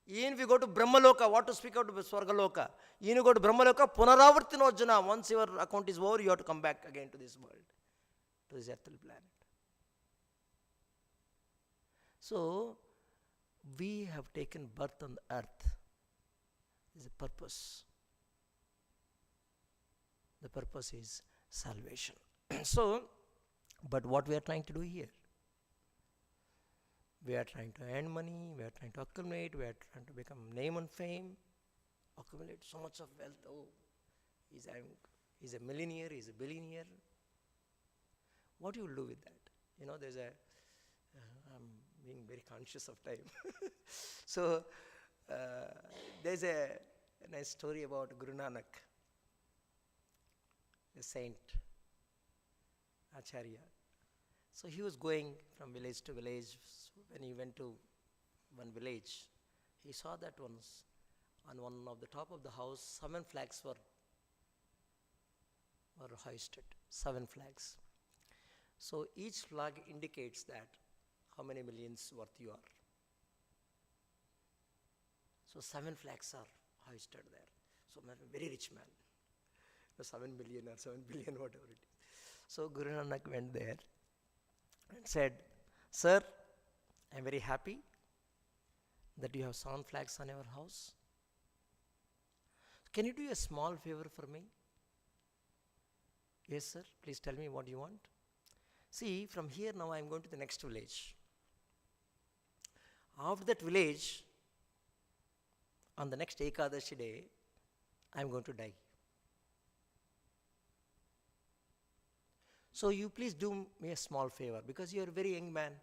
Even if you go to Brahmaloka, what to speak out of Swargaloka? Even if you go to Brahmaloka, Punaravartino Arjuna. Once your account is over, you have to come back again to this world, to this earthly planet. So, we have taken birth on the earth. There's a purpose. The purpose is salvation. So, but what we are trying to do here? We are trying to earn money, we are trying to accumulate, we are trying to become name and fame, accumulate so much of wealth. Oh, he's a millionaire, he's a billionaire. What you will do with that? You know, I'm being very conscious of time. So, there's a nice story about Guru Nanak, a saint, Acharya. So he was going from village to village. So when he went to one village, he saw that once on one of the top of the house, 7 flags were hoisted, 7 flags. So each flag indicates that how many millions worth you are. So 7 flags are hoisted there. So man, very rich man, 7 million or 7 billion, whatever it is. So Guru Nanak went there and said, "Sir, I am very happy that you have 7 flags on your house. Can you do a small favor for me?" "Yes, sir. Please tell me what you want." "See, from here now I am going to the next village. After that village, on the next Ekadashi day, I am going to die. So you please do me a small favor because you are a very young man.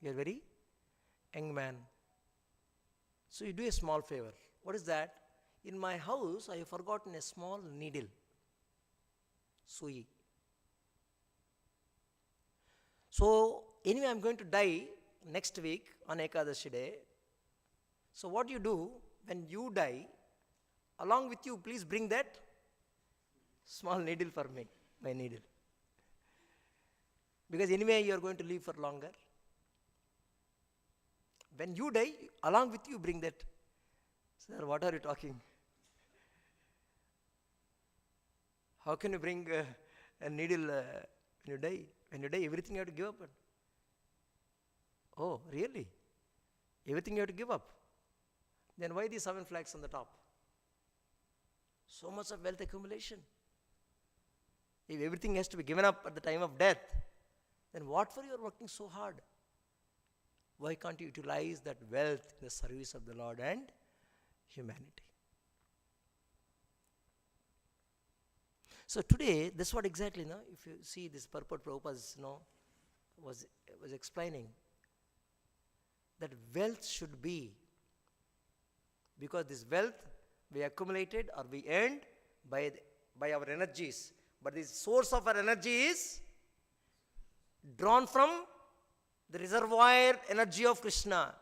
You are a very young man. So you do a small favor. What is that? In my house, I have forgotten a small needle, sui. So anyway, I am going to die next week on Ekadashi day. So what you do, when you die, along with you, please bring that small needle for me, my needle. Because anyway, you are going to live for longer. When you die, along with you, bring that." "Sir, what are you talking? How can you bring a needle when you die? When you die, everything you have to give up." "Oh, really? Everything you have to give up? Then why these 7 flags on the top? So much of wealth accumulation. If everything has to be given up at the time of death, then what for you are working so hard? Why can't you utilize that wealth in the service of the Lord and humanity?" So today, this is what exactly, if you see this purport Prabhupada was explaining, that wealth should be, because this wealth we accumulated or we earned by our energies, but the source of our energy is drawn from the reservoir energy of Krishna.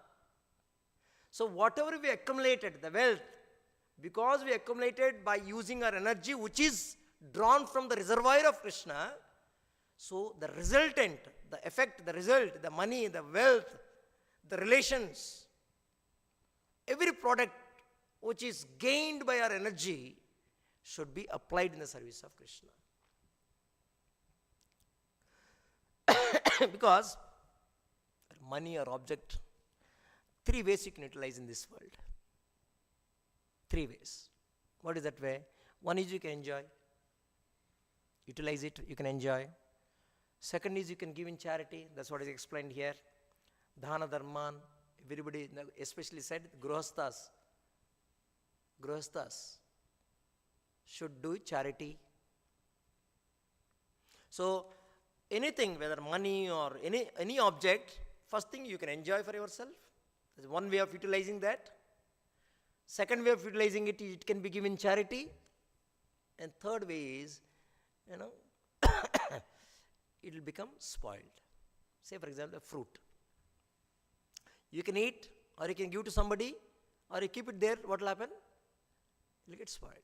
So whatever we accumulated, the wealth, because we accumulated by using our energy which is drawn from the reservoir of Krishna, so the resultant, the effect, the result, the money, the wealth, the relations, every product which is gained by our energy should be applied in the service of Krishna. Because money or object, three ways you can utilize in this world. Three ways. What is that way? One is you can enjoy. Utilize it, you can enjoy. Second is you can give in charity. That's what is explained here. Dhana Dharman. Everybody, especially said, Grihasthas should do charity. So, anything, whether money or any object, first thing you can enjoy for yourself. There's one way of utilizing that. Second way of utilizing it, it can be given charity. And third way is, it will become spoiled. Say, for example, a fruit. You can eat, or you can give to somebody, or you keep it there, what will happen? It will get spoiled.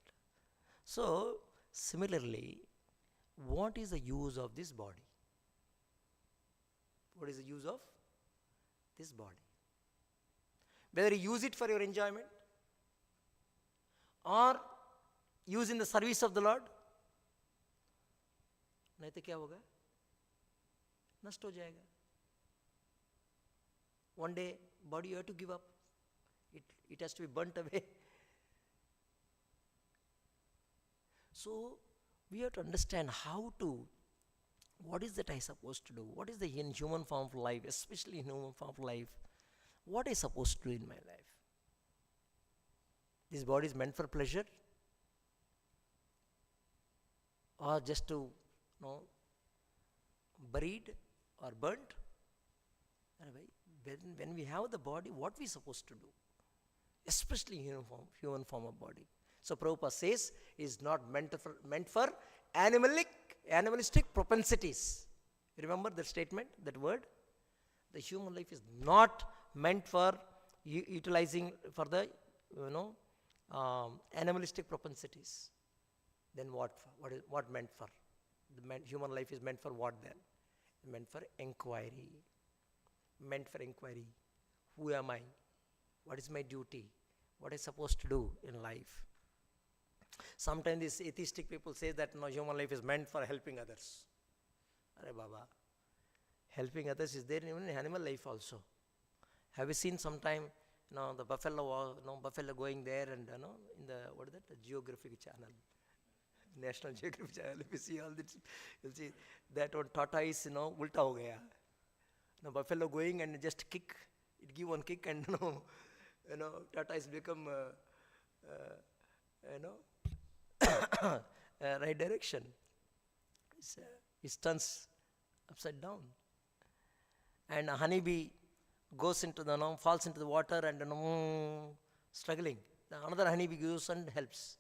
So, similarly, what is the use of this body? What is the use of this body? Whether you use it for your enjoyment, or use in the service of the Lord, नहीं तो क्या होगा? नष्ट हो जाएगा. One day, body you have to give up. It has to be burnt away. So, we have to understand what is that I supposed to do? What is the in human form of life, especially in human form of life? What I supposed to do in my life? This body is meant for pleasure, or just to, buried or burnt? When we have the body, what we supposed to do? Especially human form of body. So Prabhupada says, is not meant for animalistic propensities. Remember that statement, that word? The human life is not meant for utilizing for the, animalistic propensities. Then what meant for? Human life is meant for what then? Meant for inquiry. Meant for inquiry. Who am I? What is my duty? What am I supposed to do in life? Sometimes these atheistic people say that human life is meant for helping others. Arey Baba, helping others is there even in animal life also. Have you seen sometime, the buffalo going there and, in the, what is that, the Geographic channel, National Geographic channel, if you see all this, you'll see that one tortoise, ulta ho gaya. Buffalo going and just kick, it give one kick and, tortoise become, right direction. It turns upside down. And a honeybee goes into falls into the water and struggling. Another honeybee goes and helps.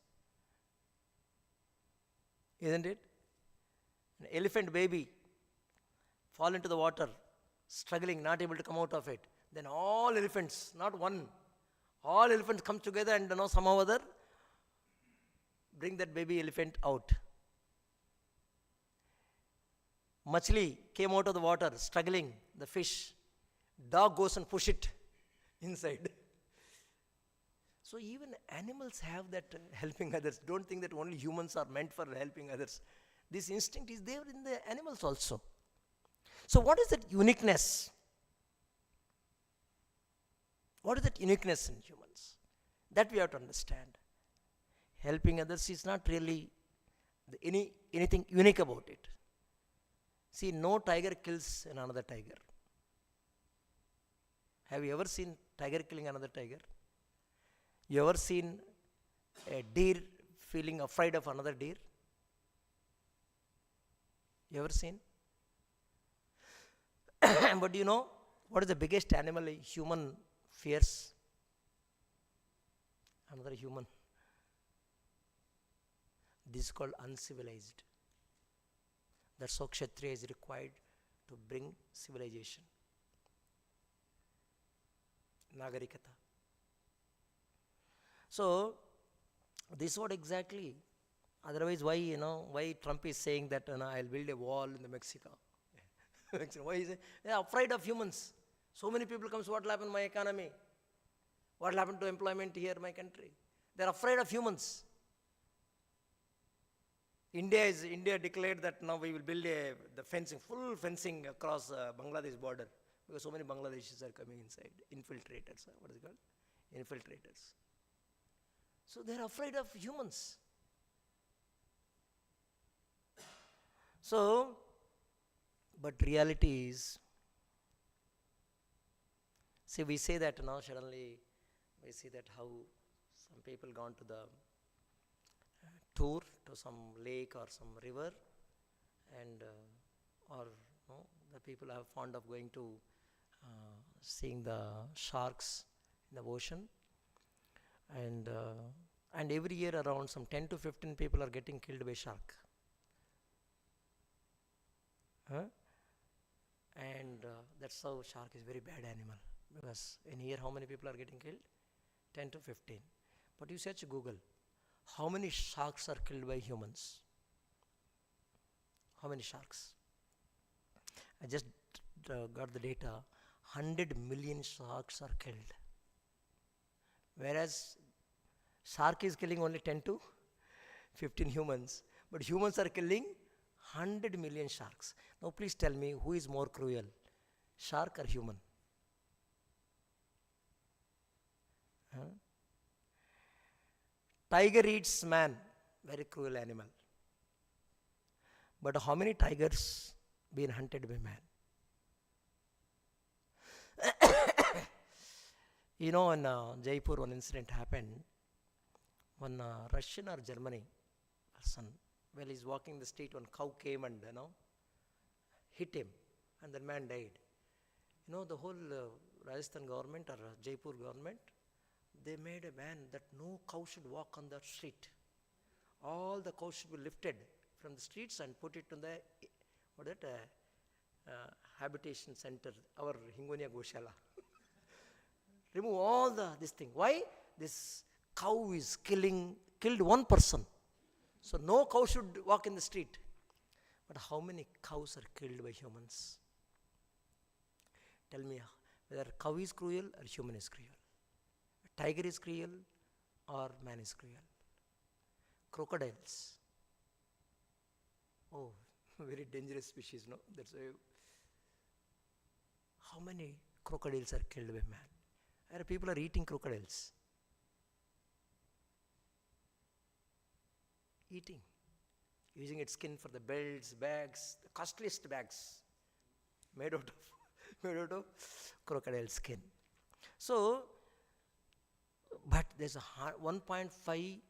Isn't it? An elephant baby fall into the water, struggling, not able to come out of it. Then all elephants, not one, all elephants come together and somehow or other bring that baby elephant out. Machli came out of the water, struggling, the fish. Dog goes and push it inside. So even animals have that helping others. Don't think that only humans are meant for helping others. This instinct is there in the animals also. So what is that uniqueness? What is that uniqueness in humans? That we have to understand. Helping others is not really anything unique about it. See, no tiger kills another tiger. Have you ever seen tiger killing another tiger? You ever seen a deer feeling afraid of another deer? You ever seen? But do you know what is the biggest animal a human fears? Another human. This is called uncivilized. That's how Kshatriya is required to bring civilization. Nagarikata. So, this is what exactly. Otherwise, why Trump is saying that I'll build a wall in the Mexico? Why is it? They are afraid of humans. So many people come, so what will happen to my economy? What will happen to employment here in my country? They are afraid of humans. India declared that now we will build full fencing across Bangladesh border because so many Bangladeshis are coming inside. Infiltrators, what is it called? Infiltrators. So they are afraid of humans. So, but reality is, see, we say that now suddenly we see that how some people gone to the tour to some lake or some river, and or the people are fond of going to seeing the sharks in the ocean, and every year around some 10 to 15 people are getting killed by shark. And that's how shark is very bad animal, because in here how many people are getting killed? 10 to 15. But you search Google, how many sharks are killed by humans? How many sharks? I just got the data. 100 million sharks are killed. Whereas shark is killing only 10 to 15 humans, but humans are killing 100 million sharks. Now please tell me, who is more cruel, shark or human? Tiger eats man, very cruel animal. But how many tigers been hunted by man? In Jaipur, one incident happened. One Russian or Germany person, while he's walking the street, one cow came and hit him, and the man died. The whole Rajasthan government or Jaipur government, they made a ban that no cow should walk on the street. All the cows should be lifted from the streets and put it in the habitation center, our Hingonia Goshala. Remove all this thing. Why? This cow is killed one person. So no cow should walk in the street. But how many cows are killed by humans? Tell me whether cow is cruel or human is cruel. Tiger is cruel or man is cruel. Crocodiles. Oh, very dangerous species, no? That's why. How many crocodiles are killed by man? People are eating crocodiles. Eating. Using its skin for the belts, bags, the costliest bags made out of crocodile skin. So, but there's 1.5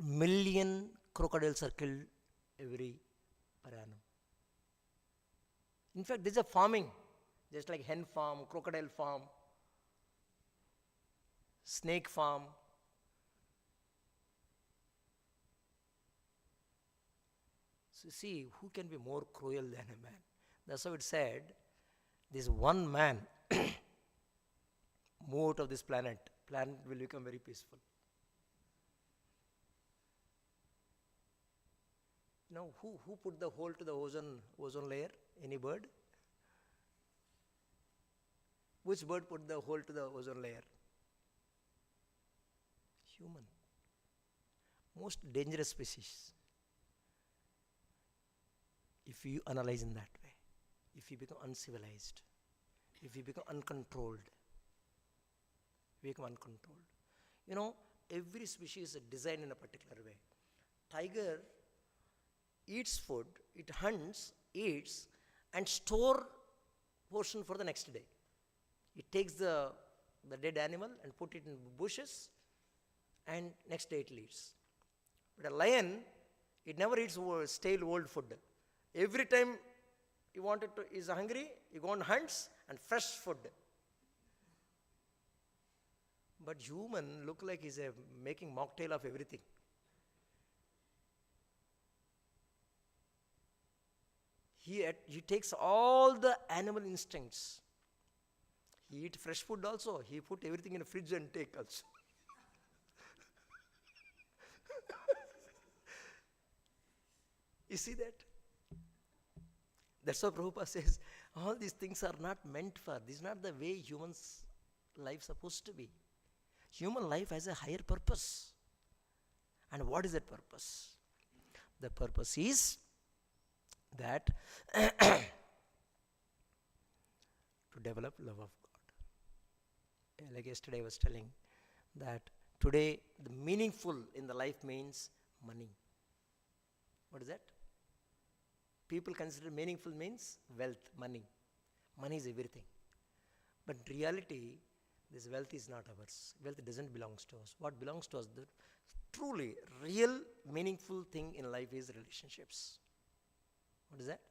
million crocodiles are killed every per annum. In fact, there's a farming, just like hen farm, crocodile farm, snake farm. So see, who can be more cruel than a man? That's how it said, this one man move out of this planet will become very peaceful. Who put the hole to the ozone layer? Any bird? Which bird put the hole to the ozone layer? Human. Most dangerous species. If you analyze in that way, if you become uncivilized, if you become uncontrolled, every species is designed in a particular way. Tiger eats food, it hunts, eats, and store portion for the next day. It takes the dead animal and put it in bushes, and next day it eats. But a lion, it never eats stale old food. Every time is hungry, he goes and hunts, and fresh food. But human look like he's making mocktail of everything. He takes all the animal instincts. He eat fresh food also. He put everything in a fridge and take also. You see that? That's why Prabhupada says, all these things are not meant for. This is not the way humans' life is supposed to be. Human life has a higher purpose. And what is that purpose? The purpose is that to develop love of God. Like yesterday I was telling that today the meaningful in the life means money. What is that? People consider meaningful means wealth, money. Money is everything. But in reality, this wealth is not ours. Wealth doesn't belong to us. What belongs to us, the truly real meaningful thing in life is relationships. What is that?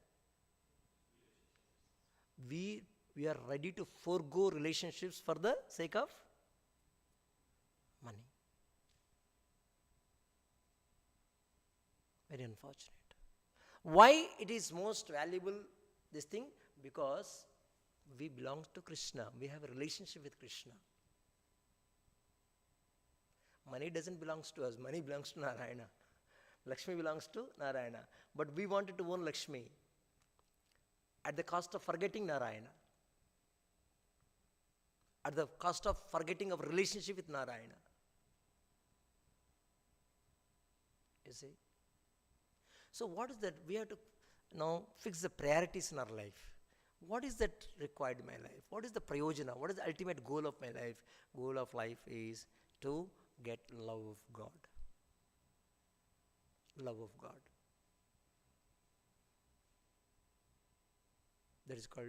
We are ready to forego relationships for the sake of money. Very unfortunate. Why it is most valuable, this thing? Because we belong to Krishna. We have a relationship with Krishna. Money doesn't belong to us. Money belongs to Narayana. Lakshmi belongs to Narayana. But we wanted to own Lakshmi at the cost of forgetting Narayana. At the cost of forgetting our relationship with Narayana. You see? So what is that? We have to now fix the priorities in our life. What is that required in my life? What is the prayojana? What is the ultimate goal of my life? Goal of life is to get love of God. Love of God. That is called,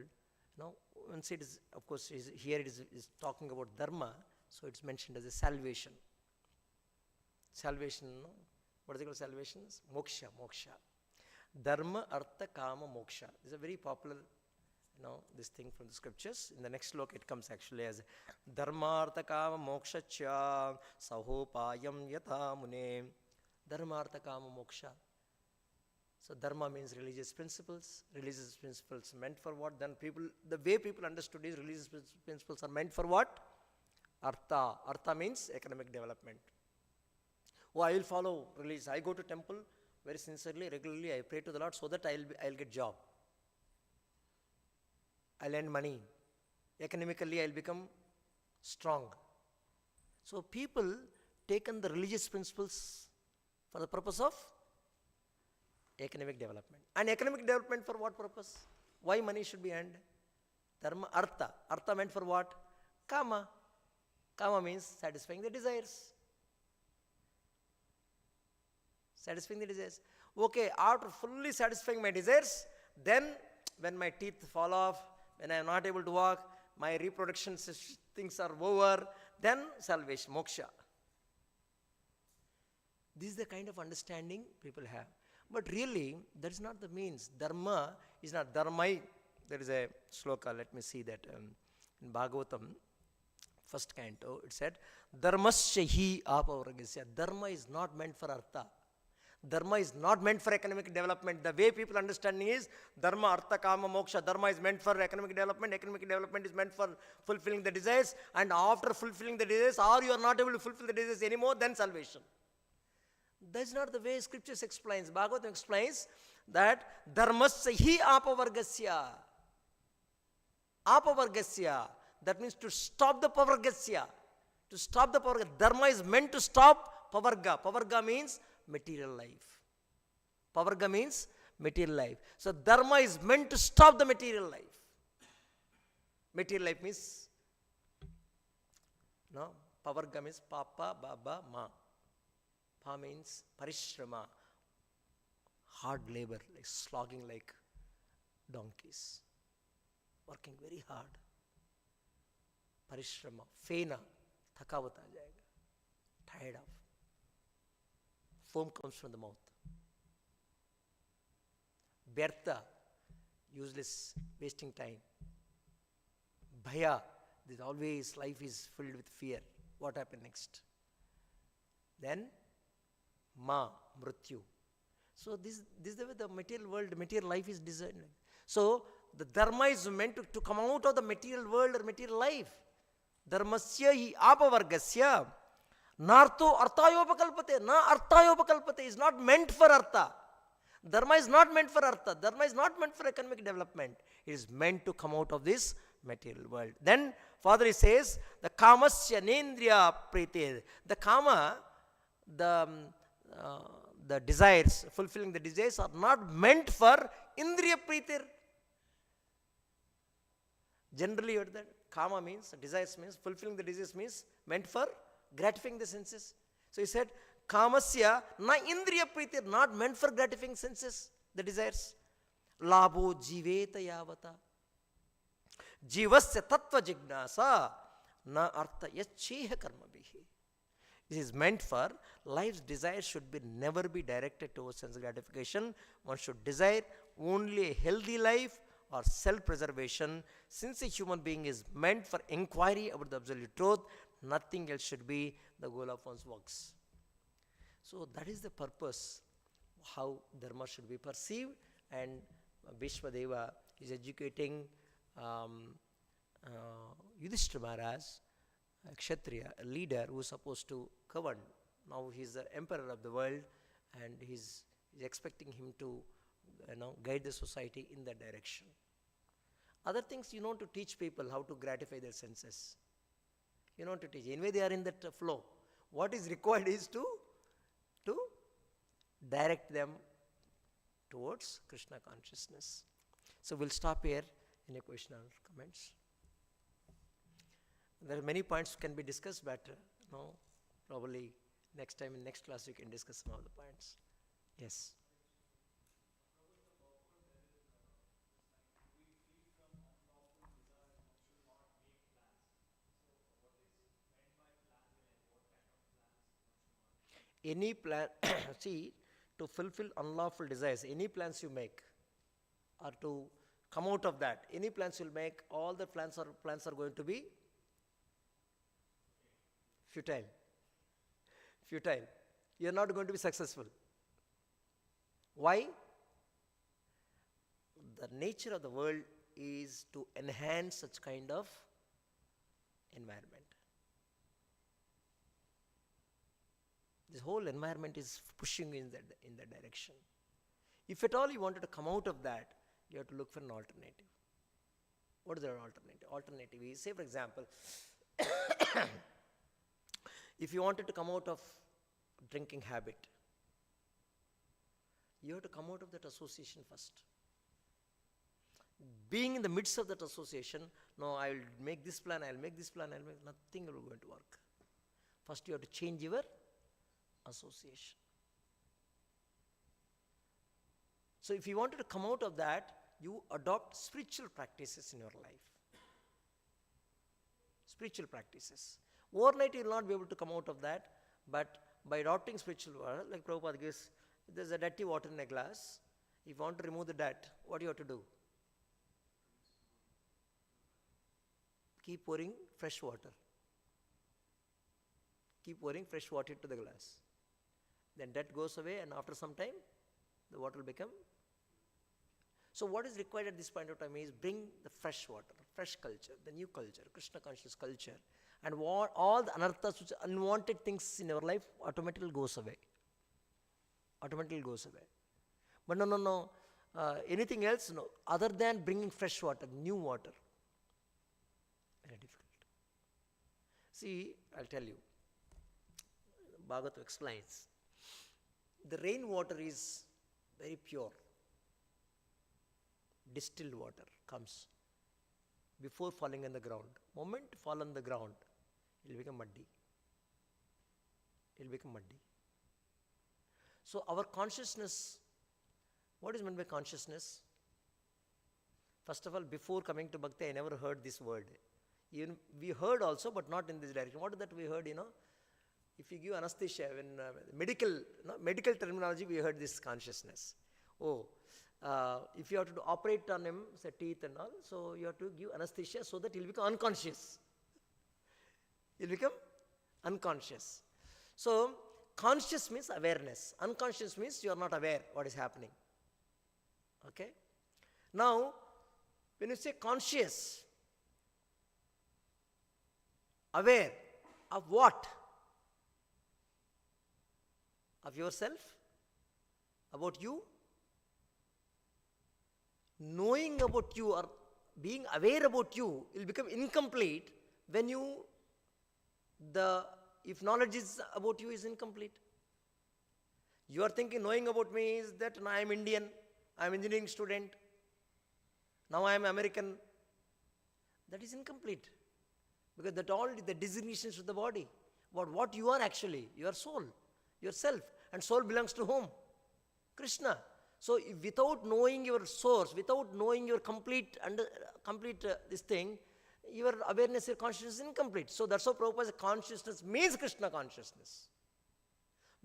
once it is, of course, here it is talking about dharma, so it's mentioned as a salvation. Salvation, what is it called salvation? Moksha. Dharma, artha, kama, moksha. This is a very popular, this thing from the scriptures. In the next sloka it comes actually as dharma, artha, kama, moksha cha, sahopayam yatha mune. Dharma, artha, kama, moksha. So dharma means religious principles. Religious principles meant for what? Then the way people understood is religious principles are meant for what? Artha. Artha means economic development. Oh, I will follow religion. I go to temple very sincerely, regularly. I pray to the Lord so that I'll get job. I'll earn money. Economically, I'll become strong. So people taken the religious principles for the purpose of economic development. And economic development for what purpose? Why money should be earned? Dharma, artha. Artha meant for what? Kama. Kama means satisfying the desires. Satisfying the desires. Okay, after fully satisfying my desires, then when my teeth fall off, when I am not able to walk, my reproduction things are over, then salvation, moksha. This is the kind of understanding people have. But really, that is not the means. Dharma is not dharmai. There is a sloka, let me see that. In Bhagavatam, first canto, it said, Dharmasya hi apavragasya. Dharma is not meant for artha. Dharma is not meant for economic development. The way people understanding is dharma, artha, kama, moksha. Dharma is meant for economic development. Economic development is meant for fulfilling the desires. And after fulfilling the desires, or you are not able to fulfill the desires anymore, then salvation. That's not the way scriptures explains. Bhagavatam explains that dharmasya hi apavargasya. Apavargasya. That means to stop the pavargasya. To stop the pavarga. Dharma is meant to stop pavarga. Pavarga means material life. Pavarga means material life. So dharma is meant to stop the material life. Material life means, pavarga means papa, baba, ma. Pa means parishrama, hard labor, like slogging like donkeys, working very hard. Parishrama, fena, thakavata jayega, tired of. Foam comes from the mouth. Bertha, useless, wasting time. Bhaya, there's always life is filled with fear. What happened next? Then Ma, Mrityu. So this is the way the material world, material life is designed. So the dharma is meant to come out of the material world or material life. Dharmasya hi apavargasya. Nartho arthayopakalpate. Na arthayopakalpate is not meant for artha. Dharma is not meant for artha. Dharma is not meant for economic development. It is meant to come out of this material world. Then further he says, the kamasya nendriya priti. The kama, the desires, fulfilling the desires are not meant for indriya pritir. Generally, what that kama means, desires means, fulfilling the desires means meant for gratifying the senses. So he said, kamasya na indriya pritir, not meant for gratifying senses, the desires. Labho jiveta yavata. Jivasya tattva jignasa na artha yacheha karma bihi. This is meant for life's desire should be never be directed towards sense gratification. One should desire only a healthy life or self-preservation. Since a human being is meant for inquiry about the absolute truth, nothing else should be the goal of one's works. So that is the purpose, how dharma should be perceived, and Bishma Deva is educating Yudhishthira Maharaj, a Kshatriya, a leader who is supposed to govern. Now he is the emperor of the world, and he's expecting him to guide the society in that direction. Other things to teach people how to gratify their senses. To teach. Anyway, they are in that flow. What is required is to direct them towards Krishna consciousness. So we'll stop here. Any question or comments? There are many points can be discussed, but probably next time in next class we can discuss some of the points. Yes. Any plan, see, to fulfill unlawful desires, any plans you make, or to come out of that, any plans you'll make, all the plans are going to be futile. Futile. You're not going to be successful. Why? The nature of the world is to enhance such kind of environment. This whole environment is pushing you in that direction. If at all you wanted to come out of that, you have to look for an alternative. What is the alternative? Alternative is, say for example, if you wanted to come out of drinking habit, you have to come out of that association first. Being in the midst of that association, no, I will make this plan, I will make this plan, nothing will going to work. First you have to change your association. So if you wanted to come out of that, you adopt spiritual practices in your life. Spiritual practices. Overnight you will not be able to come out of that, but by adopting spiritual water, like Prabhupada gives, there's a dirty water in a glass. If you want to remove the dirt, what do you have to do? Keep pouring fresh water. Keep pouring fresh water into the glass. Then that goes away, and after some time, the water will become. So what is required at this point of time is bring the fresh water, fresh culture, the new culture, Krishna conscious culture, and all the anarthas, which unwanted things in our life, automatically goes away. Automatically goes away. But no. Anything else? No. Other than bringing fresh water, new water. Very difficult. See, I'll tell you. Bhagavatam explains. The rainwater is very pure. Distilled water comes before falling on the ground. Moment fall on the ground, it will become muddy. It will become muddy. So our consciousness, what is meant by consciousness? First of all, before coming to Bhakti, I never heard this word. Even we heard also, but not in this direction. What is that we heard, If you give anesthesia, when medical terminology, we heard this consciousness. If you have to operate on him, say teeth and all, so you have to give anesthesia so that he will become unconscious. He will become unconscious. So, conscious means awareness. Unconscious means you are not aware what is happening. Okay? Now, when you say conscious, aware of what? Of yourself? About you? Knowing about you or being aware about you will become incomplete when if knowledge is about you is incomplete. You are thinking knowing about me is that I am Indian, I am engineering student, now I am American. That is incomplete. Because that all the designations of the body. But what you are actually, your soul, yourself. And soul belongs to whom? Krishna. So without knowing your source, without knowing your complete this thing, your awareness, your consciousness is incomplete. So that's how Prabhupada says consciousness means Krishna consciousness.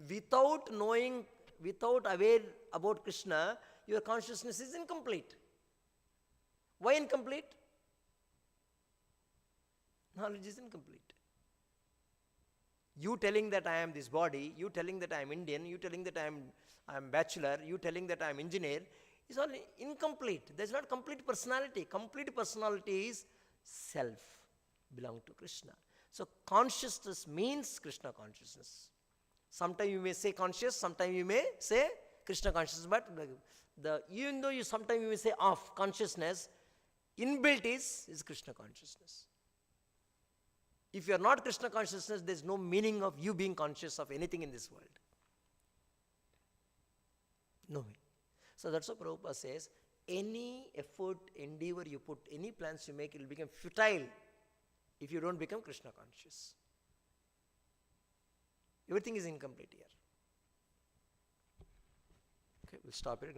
Without knowing, without aware about Krishna, your consciousness is incomplete. Why incomplete? Knowledge is incomplete. You telling that I am this body, you telling that I am Indian, you telling that I am bachelor, you telling that I am engineer, is all incomplete. There is not complete personality. Complete personality is self, belong to Krishna. So consciousness means Krishna consciousness. Sometimes you may say conscious, sometimes you may say Krishna consciousness, but even though sometimes you may say of consciousness, inbuilt is Krishna consciousness. If you are not Krishna consciousness, there is no meaning of you being conscious of anything in this world. No meaning. So that's what Prabhupada says, any effort, endeavor you put, any plans you make, it will become futile if you don't become Krishna conscious. Everything is incomplete here. Okay, we'll stop it.